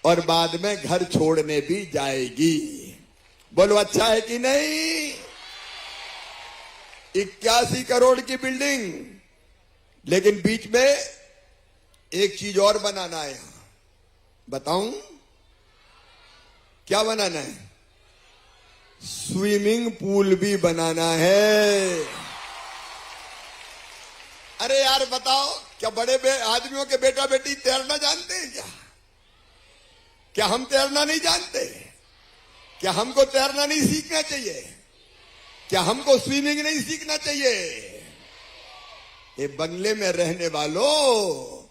और बाद में घर छोड़ने भी जाएगी। बोलो अच्छा है कि नहीं? 81 करोड़ की बिल्डिंग, लेकिन बीच में एक चीज और बनाना है। यहां बताऊं क्या बनाना है? स्विमिंग पूल भी बनाना है। अरे यार बताओ, क्या बड़े आदमियों के बेटा बेटी तैरना जानते हैं क्या? क्या हम तैरना नहीं जानते? क्या हमको तैरना नहीं सीखना चाहिए? क्या हमको स्विमिंग नहीं सीखना चाहिए? ये बंगले में रहने वालों,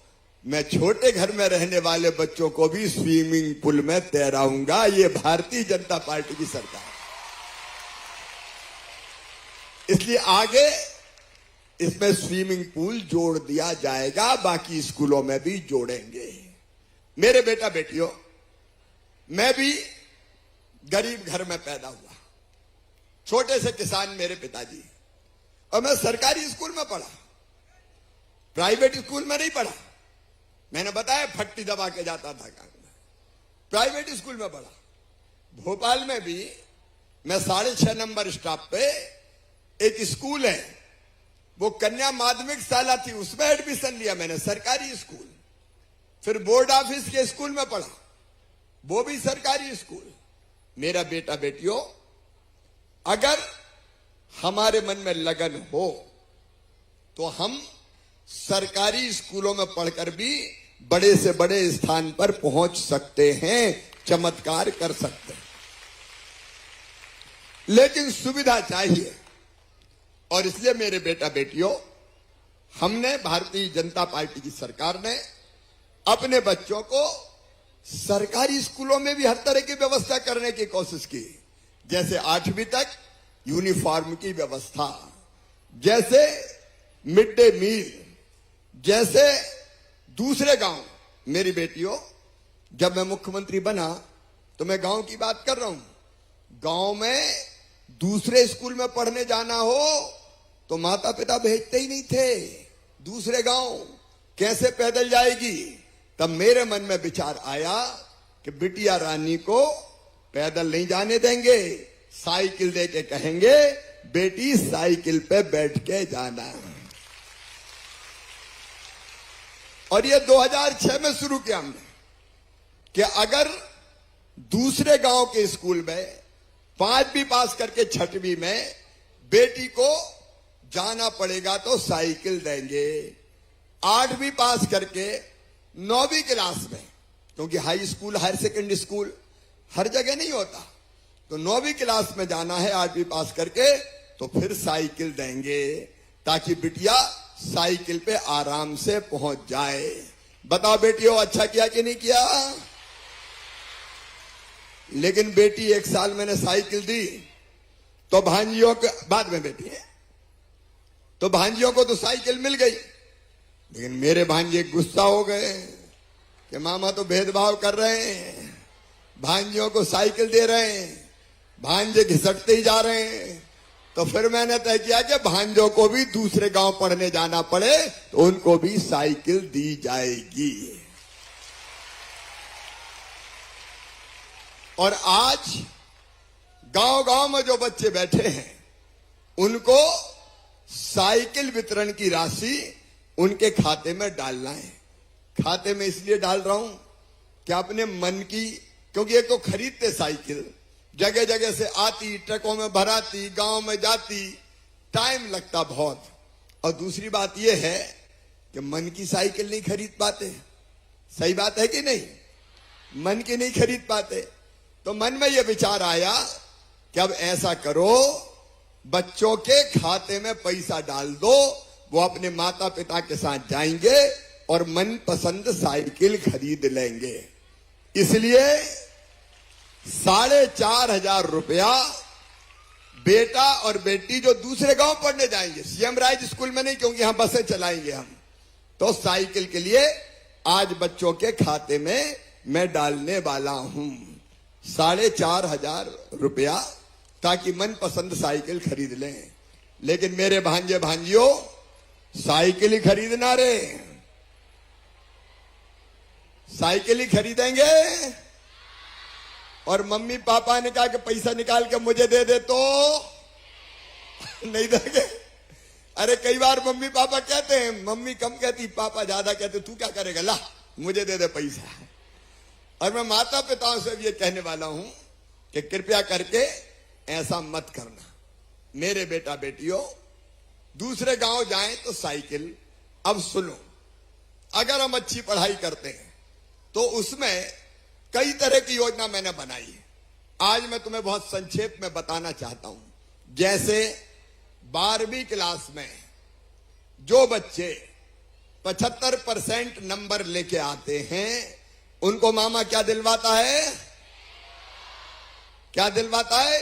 मैं छोटे घर में रहने वाले बच्चों को भी स्विमिंग पूल में तैराऊंगा। ये भारतीय जनता पार्टी की सरकार, इसलिए आगे इसमें स्विमिंग पूल जोड़ दिया जाएगा, बाकी स्कूलों में भी जोड़ेंगे। मेरे बेटा बेटियों, मैं भी गरीब घर में पैदा हुआ, छोटे से किसान मेरे पिताजी, और मैं सरकारी स्कूल में पढ़ा, प्राइवेट स्कूल में नहीं पढ़ा। मैंने बताया फट्टी दबा के जाता था काम में, प्राइवेट स्कूल में पढ़ा। भोपाल में भी मैं 6.5 नंबर स्टॉप पे एक स्कूल है, वो कन्या माध्यमिक शाला थी, उसमें एडमिशन लिया मैंने, सरकारी स्कूल। फिर बोर्ड ऑफिस के स्कूल में पढ़ा, वो भी सरकारी स्कूल। मेरा बेटा बेटियों, अगर हमारे मन में लगन हो तो हम सरकारी स्कूलों में पढ़कर भी बड़े से बड़े स्थान पर पहुंच सकते हैं, चमत्कार कर सकते हैं। लेकिन सुविधा चाहिए, और इसलिए मेरे बेटा बेटियों, हमने, भारतीय जनता पार्टी की सरकार ने अपने बच्चों को सरकारी स्कूलों में भी हर तरह की व्यवस्था करने की कोशिश की। जैसे 8वीं तक यूनिफॉर्म की व्यवस्था, जैसे मिड डे मील, जैसे दूसरे गांव। मेरी बेटियों, जब मैं मुख्यमंत्री बना तो मैं गांव की बात कर रहा हूं। गांव में दूसरे स्कूल में पढ़ने जाना हो तो माता पिता भेजते ही नहीं थे। दूसरे गांव कैसे पैदल जाएगी? तब मेरे मन में विचार आया कि बिटिया रानी को पैदल नहीं जाने देंगे, साइकिल दे के कहेंगे बेटी साइकिल पे बैठ के जाना। और ये 2006 में शुरू किया हमने कि अगर दूसरे गांव के स्कूल में 5वीं पास करके 6वीं में बेटी को जाना पड़ेगा तो साइकिल देंगे। 8वीं पास करके 9वीं क्लास में, क्योंकि high school, higher secondary school हर जगह नहीं होता, तो 9वीं क्लास में जाना है 8वीं पास करके, तो फिर साइकिल देंगे ताकि बिटिया साइकिल पे आराम से पहुंच जाए। बताओ बेटियों, अच्छा किया कि नहीं किया? लेकिन बेटी 1 साल मैंने साइकिल दी तो भांजियों के, बाद में बेटी है तो भांजियों को तो साइकिल मिल गई, लेकिन मेरे भांजे गुस्सा हो गए कि मामा तो भेदभाव कर रहे हैं, भांजियों को साइकिल दे रहे हैं, भांजे घिसटते ही जा रहे हैं। तो फिर मैंने तय किया कि भांजों को भी दूसरे गांव पढ़ने जाना पड़े तो उनको भी साइकिल दी जाएगी। और आज गांव गांव में जो बच्चे बैठे हैं उनको साइकिल वितरण की राशि उनके खाते में डालना है। खाते में इसलिए डाल रहा हूं कि अपने मन की, क्योंकि एक तो खरीदते साइकिल, जगह जगह से आती, ट्रकों में भराती, गांव में जाती, टाइम लगता बहुत। और दूसरी बात यह है कि मन की साइकिल नहीं खरीद पाते। सही बात है कि नहीं? मन की नहीं खरीद पाते। तो मन में यह विचार आया कि अब ऐसा करो, बच्चों के खाते में पैसा डाल दो, वो अपने माता पिता के साथ जाएंगे और मनपसंद साइकिल खरीद लेंगे। इसलिए 4,500 रुपया बेटा और बेटी जो दूसरे गांव पढ़ने जाएंगे, सीएम राइज स्कूल में नहीं, क्योंकि यहां बसें चलाएंगे हम, तो साइकिल के लिए आज बच्चों के खाते में मैं डालने वाला हूं 4,500 रुपया, ताकि मनपसंद साइकिल खरीद लें। लेकिन मेरे भांजे भांजियों साइकिल ही खरीदना रे, साइकिल ही खरीदेंगे। और मम्मी पापा ने कहा कि पैसा निकाल के मुझे दे दे, तो नहीं देंगे। अरे कई बार मम्मी पापा कहते हैं, मम्मी कम कहती पापा ज्यादा कहते, तू क्या करेगा, ला मुझे दे दे पैसा। और मैं माता पिताओं से भी ये कहने वाला हूं कि कृपया करके ऐसा मत करना। मेरे बेटा बेटियों दूसरे गांव जाएं तो साइकिल। अब सुनो, अगर हम अच्छी पढ़ाई करते हैं तो उसमें कई तरह की योजना मैंने बनाई है। आज मैं तुम्हें बहुत संक्षेप में बताना चाहता हूं। जैसे 12वीं क्लास में जो बच्चे 75% नंबर लेके आते हैं उनको मामा क्या दिलवाता है, क्या दिलवाता है?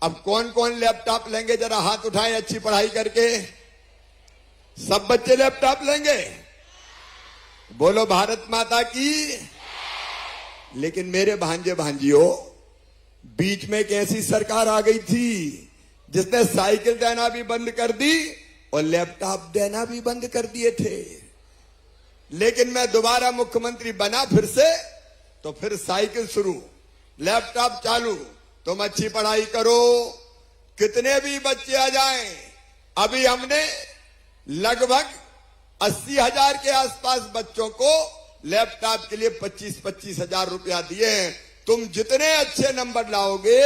अब कौन कौन लैपटॉप लेंगे, जरा हाथ उठाएं अच्छी पढ़ाई करके। सब बच्चे लैपटॉप लेंगे? बोलो भारत माता की। लेकिन मेरे भांजे भांजियों, बीच में एक ऐसी सरकार आ गई थी जिसने साइकिल देना भी बंद कर दी और लैपटॉप देना भी बंद कर दिए थे। लेकिन मैं दोबारा मुख्यमंत्री बना फिर से, तो फिर साइकिल शुरू, लैपटॉप चालू। तुम अच्छी पढ़ाई करो, कितने भी बच्चे आ जाएं। अभी हमने लगभग 80,000 के आसपास बच्चों को लैपटॉप के लिए 25-25 हजार रुपया दिए हैं। तुम जितने अच्छे नंबर लाओगे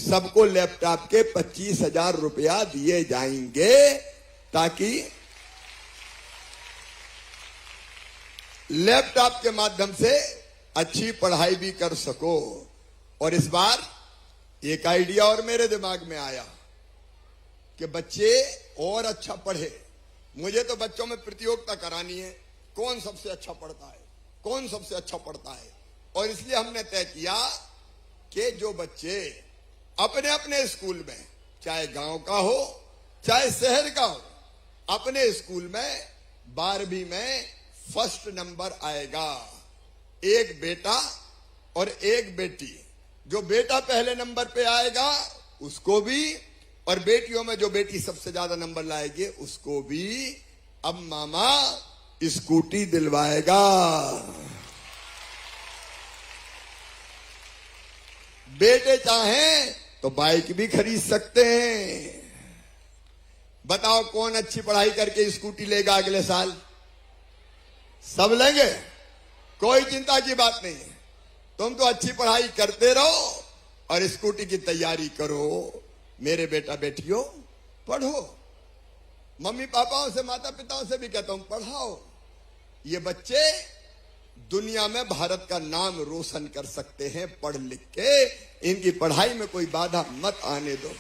सबको लैपटॉप के 25,000 रुपया दिए जाएंगे, ताकि लैपटॉप के माध्यम से अच्छी पढ़ाई भी कर सको। और इस बार एक आइडिया और मेरे दिमाग में आया कि बच्चे और अच्छा पढ़े। मुझे तो बच्चों में प्रतियोगिता करानी है, कौन सबसे अच्छा पढ़ता है, कौन सबसे अच्छा पढ़ता है। और इसलिए हमने तय किया कि जो बच्चे अपने अपने स्कूल में, चाहे गांव का हो चाहे शहर का हो, अपने स्कूल में 12वीं में फर्स्ट नंबर आएगा, एक बेटा और एक बेटी। जो बेटा पहले नंबर पे आएगा उसको भी, और बेटियों में जो बेटी सबसे ज्यादा नंबर लाएगी उसको भी अब मामा स्कूटी दिलवाएगा। बेटे चाहें तो बाइक भी खरीद सकते हैं। बताओ कौन अच्छी पढ़ाई करके स्कूटी लेगा अगले साल? सब लेंगे, कोई चिंता की बात नहीं है। तुम तो अच्छी पढ़ाई करते रहो और स्कूटी की तैयारी करो। मेरे बेटा बेटियों पढ़ो, मम्मी पापाओं से माता पिताओं से भी कहता हूं पढ़ाओ। ये बच्चे दुनिया में भारत का नाम रोशन कर सकते हैं पढ़ लिख के। इनकी पढ़ाई में कोई बाधा मत आने दो।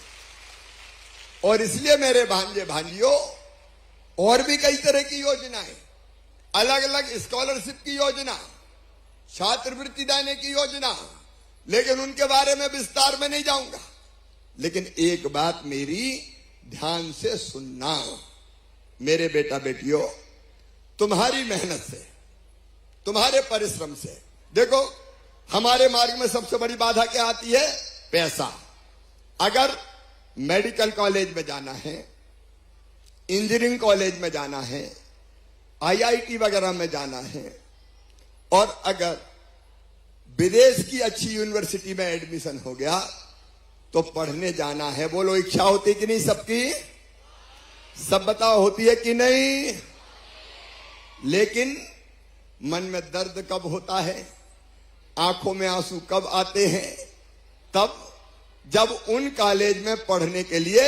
और इसलिए मेरे भांजे भांजियों और भी कई तरह की योजनाएं, अलग अलग स्कॉलरशिप की योजना, छात्रवृत्ति देने की योजना, लेकिन उनके बारे में विस्तार में नहीं जाऊंगा। लेकिन एक बात मेरी ध्यान से सुनना, मेरे बेटा बेटियों, तुम्हारी मेहनत से, तुम्हारे परिश्रम से, देखो हमारे मार्ग में सबसे बड़ी बाधा क्या आती है? पैसा। अगर मेडिकल कॉलेज में जाना है, इंजीनियरिंग कॉलेज में जाना है, आईआईटी वगैरह में जाना है, और अगर विदेश की अच्छी यूनिवर्सिटी में एडमिशन हो गया तो पढ़ने जाना है। बोलो इच्छा होती कि नहीं सबकी? सब बताओ होती है कि नहीं? लेकिन मन में दर्द कब होता है, आंखों में आंसू कब आते हैं? तब जब उन कॉलेज में पढ़ने के लिए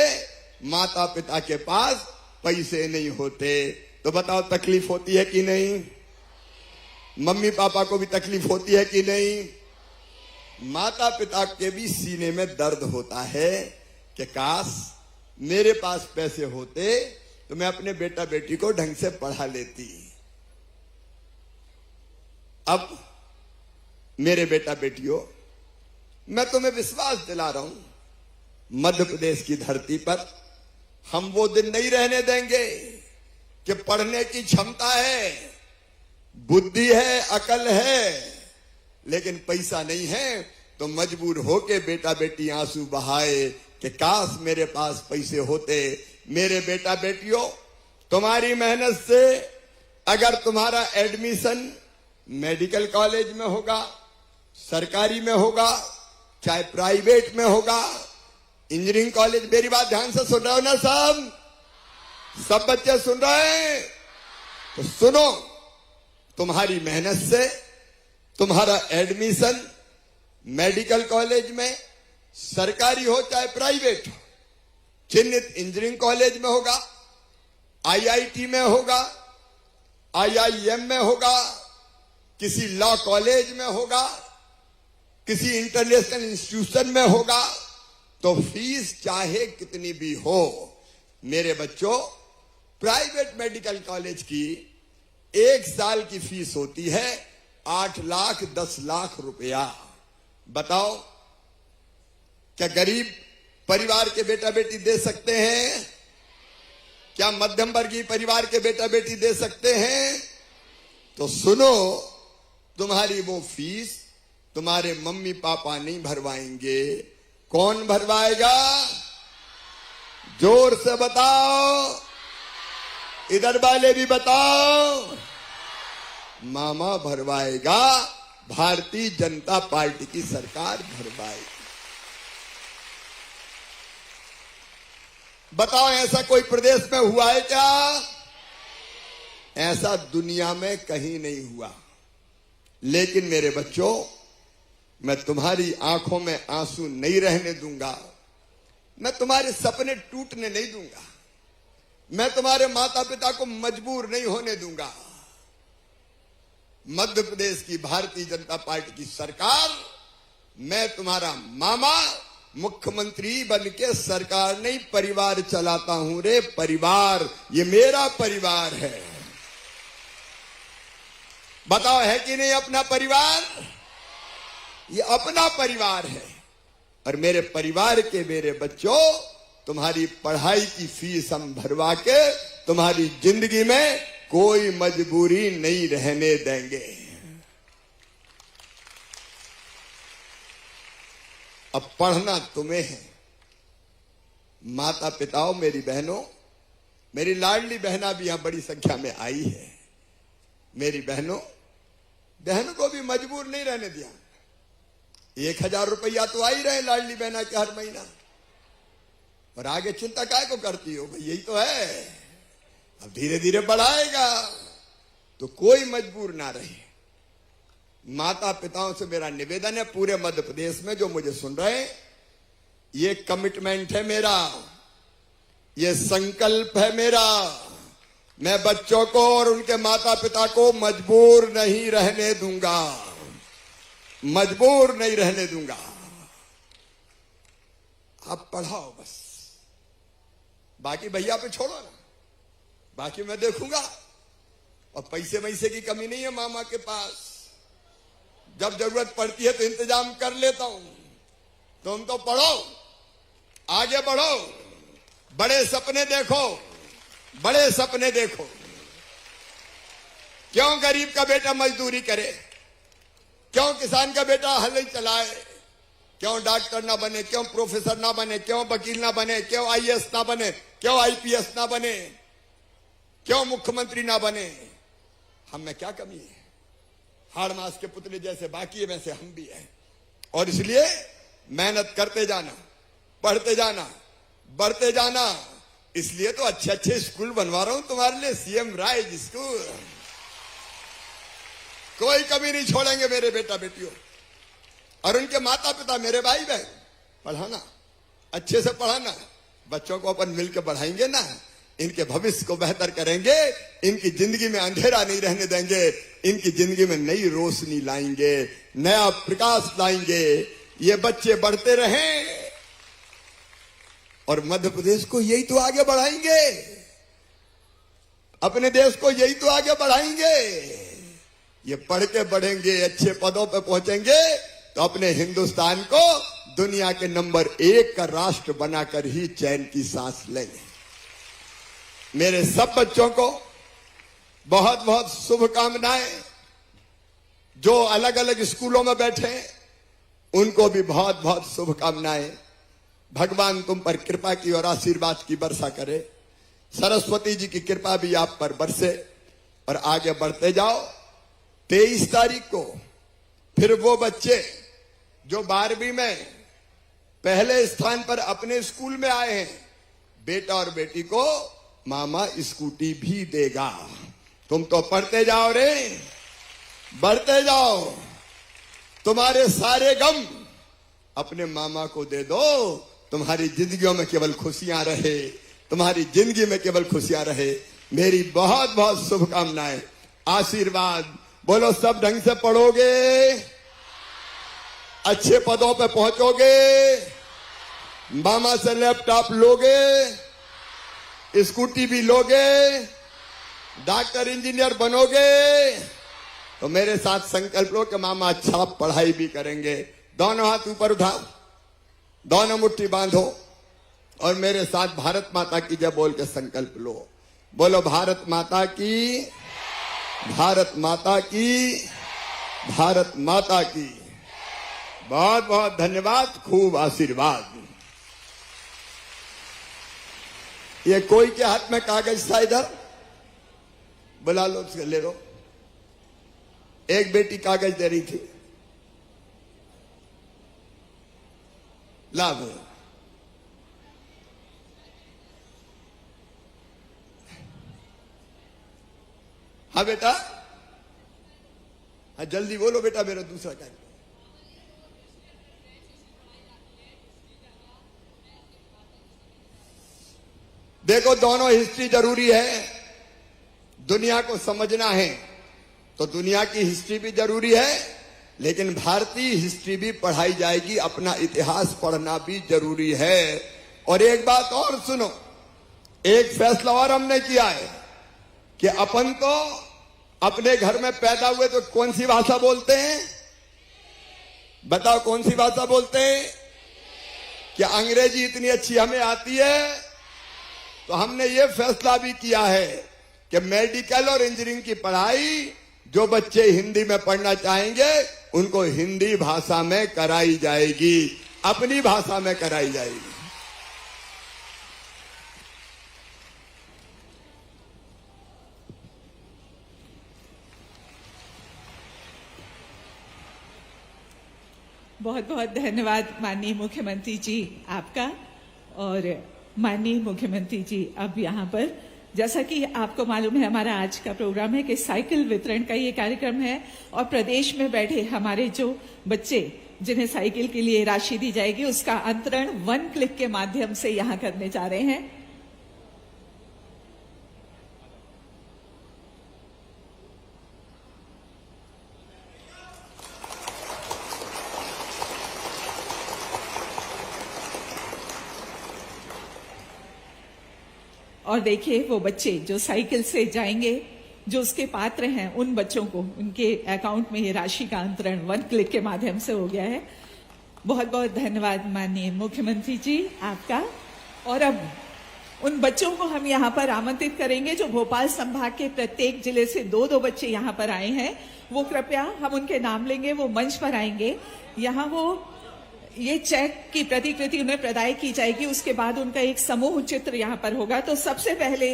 माता पिता के पास पैसे नहीं होते। तो बताओ तकलीफ होती है कि नहीं? मम्मी पापा को भी तकलीफ होती है कि नहीं? माता पिता के भी सीने में दर्द होता है कि काश मेरे पास पैसे होते तो मैं अपने बेटा बेटी को ढंग से पढ़ा लेती। अब मेरे बेटा बेटियों, मैं तुम्हें विश्वास दिला रहा हूं, मध्य प्रदेश की धरती पर हम वो दिन नहीं रहने देंगे कि पढ़ने की क्षमता है, बुद्धि है, अकल है, लेकिन पैसा नहीं है, तो मजबूर होके बेटा बेटी आंसू बहाए कि काश मेरे पास पैसे होते। मेरे बेटा बेटियों, तुम्हारी मेहनत से अगर तुम्हारा एडमिशन मेडिकल कॉलेज में होगा, सरकारी में होगा, चाहे प्राइवेट में होगा, इंजीनियरिंग कॉलेज, मेरी बात ध्यान से सुन रहे हो ना साहब? सब बच्चे सुन रहे हैं? तो सुनो, तुम्हारी मेहनत से तुम्हारा एडमिशन मेडिकल कॉलेज में, सरकारी हो चाहे प्राइवेट हो, चिन्हित इंजीनियरिंग कॉलेज में होगा, आईआईटी में होगा, आईआईएम में होगा, किसी लॉ कॉलेज में होगा, किसी इंटरनेशनल इंस्टीट्यूशन में होगा, तो फीस चाहे कितनी भी हो। मेरे बच्चों, प्राइवेट मेडिकल कॉलेज की 1 साल की फीस होती है 8 लाख 10 लाख रुपया। बताओ, क्या गरीब परिवार के बेटा बेटी दे सकते हैं? क्या मध्यम वर्गीय परिवार के बेटा बेटी दे सकते हैं? तो सुनो, तुम्हारी वो फीस तुम्हारे मम्मी पापा नहीं भरवाएंगे। कौन भरवाएगा? जोर से बताओ, इधर वाले भी बताओ। मामा भरवाएगा, भारतीय जनता पार्टी की सरकार भरवाएगी। बताओ, ऐसा कोई प्रदेश में हुआ है क्या? ऐसा दुनिया में कहीं नहीं हुआ। लेकिन मेरे बच्चों, मैं तुम्हारी आंखों में आंसू नहीं रहने दूंगा, मैं तुम्हारे सपने टूटने नहीं दूंगा, मैं तुम्हारे माता पिता को मजबूर नहीं होने दूंगा। मध्य प्रदेश की भारतीय जनता पार्टी की सरकार, मैं तुम्हारा मामा मुख्यमंत्री बनके सरकार नहीं, परिवार चलाता हूं रे। परिवार, ये मेरा परिवार है। बताओ, है कि नहीं अपना परिवार? ये अपना परिवार है। और मेरे परिवार के मेरे बच्चों, तुम्हारी पढ़ाई की फीस हम भरवा के तुम्हारी जिंदगी में कोई मजबूरी नहीं रहने देंगे। अब पढ़ना तुम्हें है। माता पिताओं, मेरी बहनों, मेरी लाडली बहना भी यहां बड़ी संख्या में आई है। मेरी बहनों को भी मजबूर नहीं रहने दिया। 1000 रुपया तो आ ही रहे लाडली बहना के हर महीना, और आगे चिंता काय को करती हो? भाई यही तो है, अब धीरे धीरे बढ़ाएगा, तो कोई मजबूर ना रहे। माता पिताओं से मेरा निवेदन है, पूरे मध्य प्रदेश में जो मुझे सुन रहे हैं, ये कमिटमेंट है मेरा, ये संकल्प है मेरा। मैं बच्चों को और उनके माता पिता को मजबूर नहीं रहने दूंगा, मजबूर नहीं रहने दूंगा। आप पढ़ाओ बस, बाकी भैया पे छोड़ो ना, बाकी मैं देखूंगा। और पैसे वैसे की कमी नहीं है मामा के पास, जब जरूरत पड़ती है तो इंतजाम कर लेता हूं। तुम तो पढ़ो, आगे बढ़ो, बड़े सपने देखो, बड़े सपने देखो। क्यों गरीब का बेटा मजदूरी करे? क्यों किसान का बेटा हल चलाए? क्यों डॉक्टर ना बने? क्यों प्रोफेसर ना बने? क्यों वकील ना बने? क्यों आईएएस ना बने? क्यों आईपीएस ना बने? क्यों मुख्यमंत्री ना बने? हम में क्या कमी है? हाड़ मास के पुतले जैसे बाकी है, वैसे हम भी हैं। और इसलिए मेहनत करते जाना, पढ़ते जाना, बढ़ते जाना। इसलिए तो अच्छे अच्छे स्कूल बनवा रहा हूं तुम्हारे लिए, सीएम राइज स्कूल। कोई कमी नहीं छोड़ेंगे मेरे बेटा बेटियों। और उनके माता पिता, मेरे भाई बहन, पढ़ाना, अच्छे से पढ़ाना। बच्चों को अपन मिलकर बढ़ाएंगे ना, इनके भविष्य को बेहतर करेंगे, इनकी जिंदगी में अंधेरा नहीं रहने देंगे, इनकी जिंदगी में नई रोशनी लाएंगे, नया प्रकाश लाएंगे। ये बच्चे बढ़ते रहें और मध्य प्रदेश को यही तो आगे बढ़ाएंगे, अपने देश को यही तो आगे बढ़ाएंगे। ये पढ़ के बढ़ेंगे, अच्छे पदों पे पहुंचेंगे, तो अपने हिंदुस्तान को दुनिया के नंबर 1 का राष्ट्र बनाकर ही चैन की सांस लेंगे। मेरे सब बच्चों को बहुत बहुत शुभकामनाएं। जो अलग अलग स्कूलों में बैठे उनको भी बहुत बहुत शुभकामनाएं। भगवान तुम पर कृपा की और आशीर्वाद की वर्षा करे। सरस्वती जी की कृपा भी आप पर बरसे और आगे बढ़ते जाओ। 23 तारीख को फिर वो बच्चे जो 12वीं में पहले स्थान पर अपने स्कूल में आए हैं, बेटा और बेटी को मामा स्कूटी भी देगा। तुम तो पढ़ते जाओ रे, बढ़ते जाओ। तुम्हारे सारे गम अपने मामा को दे दो। तुम्हारी जिंदगियों में केवल खुशियां रहे, तुम्हारी जिंदगी में केवल खुशियां रहे। मेरी बहुत बहुत शुभकामनाएं, आशीर्वाद। बोलो सब ढंग से पढ़ोगे, अच्छे पदों पे पहुंचोगे, मामा से लैपटॉप लोगे, स्कूटी भी लोगे, डॉक्टर इंजीनियर बनोगे। तो मेरे साथ संकल्प लो कि मामा अच्छा पढ़ाई भी करेंगे। दोनों हाथ ऊपर उठाओ, दोनों मुट्ठी बांधो और मेरे साथ भारत माता की जय बोल के संकल्प लो। बोलो भारत माता की, भारत माता की, भारत माता की। बहुत बहुत धन्यवाद, खूब आशीर्वाद। ये कोई के हाथ में कागज था, इधर बुला लो, उसके ले लो। एक बेटी कागज दे रही थी, लाभ। हाँ बेटा, हाँ जल्दी बोलो बेटा, मेरा दूसरा काम। देखो दोनों हिस्ट्री जरूरी है। दुनिया को समझना है तो दुनिया की हिस्ट्री भी जरूरी है, लेकिन भारतीय हिस्ट्री भी पढ़ाई जाएगी। अपना इतिहास पढ़ना भी जरूरी है। और एक बात और सुनो, एक फैसला और हमने किया है कि अपन तो अपने घर में पैदा हुए तो कौन सी भाषा बोलते हैं? बताओ कौन सी भाषा बोलते हैं? क्या अंग्रेजी इतनी अच्छी हमें आती है? तो हमने ये फैसला भी किया है कि मेडिकल और इंजीनियरिंग की पढ़ाई जो बच्चे हिंदी में पढ़ना चाहेंगे उनको हिंदी भाषा में कराई जाएगी, अपनी भाषा में कराई जाएगी। बहुत बहुत धन्यवाद माननीय मुख्यमंत्री जी आपका। और माननीय मुख्यमंत्री जी, अब यहाँ पर जैसा कि आपको मालूम है हमारा आज का प्रोग्राम है कि साइकिल वितरण का ये कार्यक्रम है और प्रदेश में बैठे हमारे जो बच्चे जिन्हें साइकिल के लिए राशि दी जाएगी उसका अंतरण 1 क्लिक के माध्यम से यहाँ करने जा रहे हैं। और देखिए वो बच्चे जो साइकिल से जाएंगे, जो उसके पात्र हैं, उन बच्चों को उनके अकाउंट में ये राशि का अंतरण 1 क्लिक के माध्यम से हो गया है। बहुत बहुत धन्यवाद माननीय मुख्यमंत्री जी आपका। और अब उन बच्चों को हम यहाँ पर आमंत्रित करेंगे जो भोपाल संभाग के प्रत्येक जिले से 2-2 बच्चे यहाँ पर आए हैं। वो कृपया, हम उनके नाम लेंगे, वो मंच पर आएंगे। यहाँ वो ये चेक की प्रतिकृति उन्हें प्रदाय की जाएगी। उसके बाद उनका एक समूह चित्र यहाँ पर होगा। तो सबसे पहले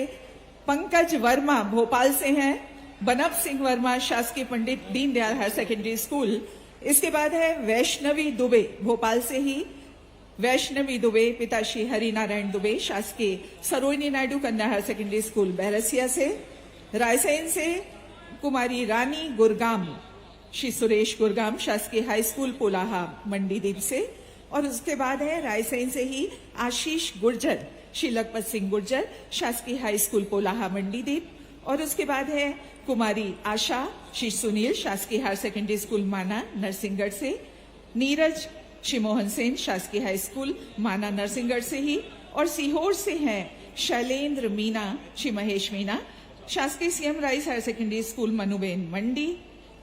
पंकज वर्मा भोपाल से हैं, बनप सिंह वर्मा शासकीय Pandit Deendayal higher secondary school. इसके बाद है वैष्णवी दुबे भोपाल से ही, वैष्णवी दुबे पिता श्री हरिनारायण दुबे शासकीय सरोजिनी नायडू कन्या हायर सेकेंडरी स्कूल बहरसिया से। रायसेन से कुमारी रानी गुरगाम श्री सुरेश गुरगाम शासकीय हाई स्कूल पोलाहा मंडीदीप से। और उसके बाद है रायसेन से ही आशीष गुर्जर श्री लखपत सिंह गुर्जर शासकीय हाई स्कूल पोलाहा मंडीदीप। और उसके बाद है कुमारी आशा श्री सुनील शासकीय हायर सेकेंडरी स्कूल माना नरसिंहगढ़ से। नीरज श्री मोहन सेन शासकीय हाई स्कूल माना नरसिंहगढ़ से ही। और सीहोर से हैं शैलेंद्र मीना श्री महेश मीना शासकीय CM Rise higher secondary school Manuben Mandi.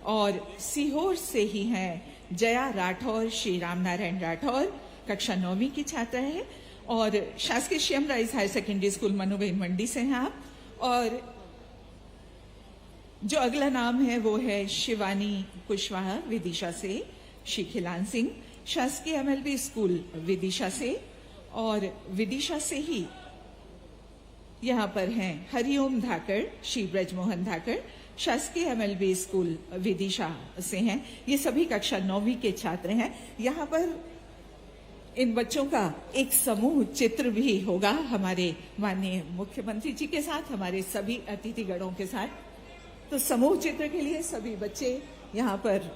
और सीहोर से ही हैं जया राठौर श्री रामनारायण राठौर, कक्षा 9वीं की छात्रा है और शासकीय Shyam Rise higher secondary school Manuben Mandi से हैं आप। और जो अगला नाम है वो है शिवानी कुशवाहा विदिशा से, श्री खिलान सिंह शासकीय MLB स्कूल विदिशा से, और विदिशा से ही यहाँ पर हैं हरिओम धाकर श्री ब्रजमोहन धाकर शासकीय MLB स्कूल विदिशा से हैं। ये सभी कक्षा 9वीं के छात्र हैं। यहाँ पर इन बच्चों का एक समूह चित्र भी होगा हमारे माननीय मुख्यमंत्री जी के साथ, हमारे सभी अतिथिगणों के साथ। तो समूह चित्र के लिए सभी बच्चे यहाँ पर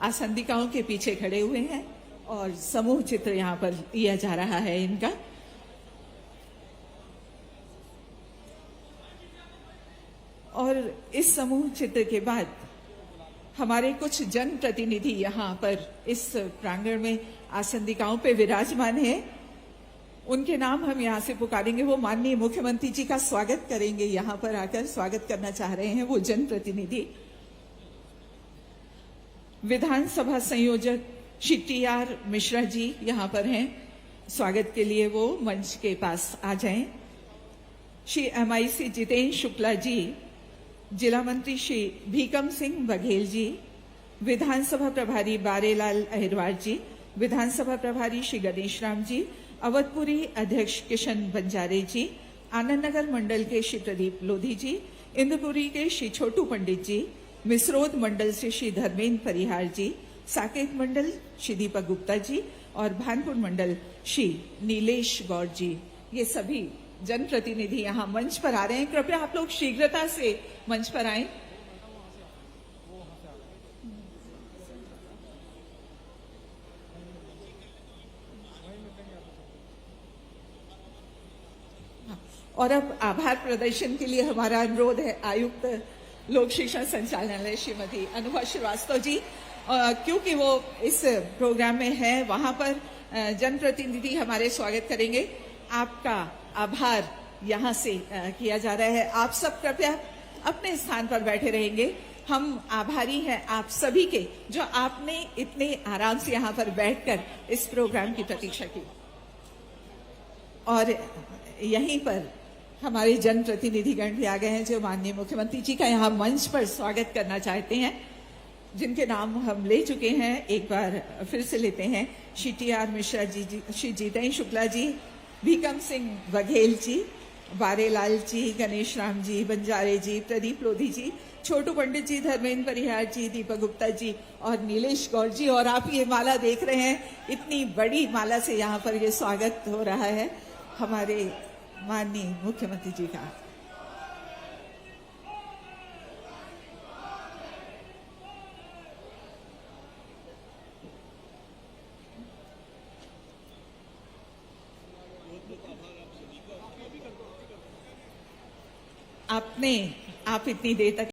आसंदिकाओं के पीछे खड़े हुए हैं और समूह चित्र यहाँ पर लिया जा रहा है इनका। और इस समूह चित्र के बाद हमारे कुछ जनप्रतिनिधि यहाँ पर इस प्रांगण में आसंदिकाओं पे विराजमान हैं। उनके नाम हम यहाँ से पुकारेंगे, वो माननीय मुख्यमंत्री जी का स्वागत करेंगे, यहाँ पर आकर स्वागत करना चाह रहे हैं वो जनप्रतिनिधि। विधानसभा संयोजक श्री TR मिश्रा जी यहाँ पर हैं, स्वागत के लिए वो मंच के पास आ जाएं। श्री MIC जितेंद्र शुक्ला जी, जिला मंत्री श्री भीकम सिंह बघेल जी, विधानसभा प्रभारी बारेलाल अहिरवार जी, विधानसभा प्रभारी श्री गणेश राम जी, अवधपुरी अध्यक्ष किशन बंजारे जी, आनंद नगर मंडल के श्री प्रदीप लोधी जी, इंद्रपुरी के श्री छोटू पंडित जी, मिसरोद मंडल से श्री धर्मेंद्र परिहार जी, साकेत मंडल श्री दीपक गुप्ता जी और भानपुर मंडल श्री नीलेश गौड़ जी, ये सभी जनप्रतिनिधि यहाँ मंच पर आ रहे हैं। कृपया आप लोग शीघ्रता से मंच पर आएं। और अब आभार प्रदर्शन के लिए हमारा अनुरोध है आयुक्त लोक शिक्षण संचालनालय श्रीमती अनुभा श्रीवास्तव जी, क्योंकि वो इस प्रोग्राम में है, वहां पर जनप्रतिनिधि हमारे स्वागत करेंगे। आपका आभार यहाँ से किया जा रहा है। आप सब कृपया अपने स्थान पर बैठे रहेंगे। हम आभारी हैं आप सभी के, जो आपने इतने आराम से यहाँ पर बैठकर इस प्रोग्राम की प्रतीक्षा की। और यहीं पर हमारे जनप्रतिनिधिगण भी आ गए हैं जो माननीय मुख्यमंत्री जी का यहाँ मंच पर स्वागत करना चाहते हैं, जिनके नाम हम ले चुके हैं। एक बार फिर से लेते हैं। श्री TR मिश्रा जी, श्री जितेंद्र शुक्ला जी, भीकम सिंह बघेल जी, बारेलाल जी, गणेश राम जी, बंजारे जी, प्रदीप लोधी जी, छोटू पंडित जी, धर्मेंद्र परिहार जी, दीपक गुप्ता जी और नीलेश गौड़ जी। और आप ये माला देख रहे हैं, इतनी बड़ी माला से यहाँ पर ये स्वागत हो रहा है हमारे माननीय मुख्यमंत्री जी का। आप इतनी देर तक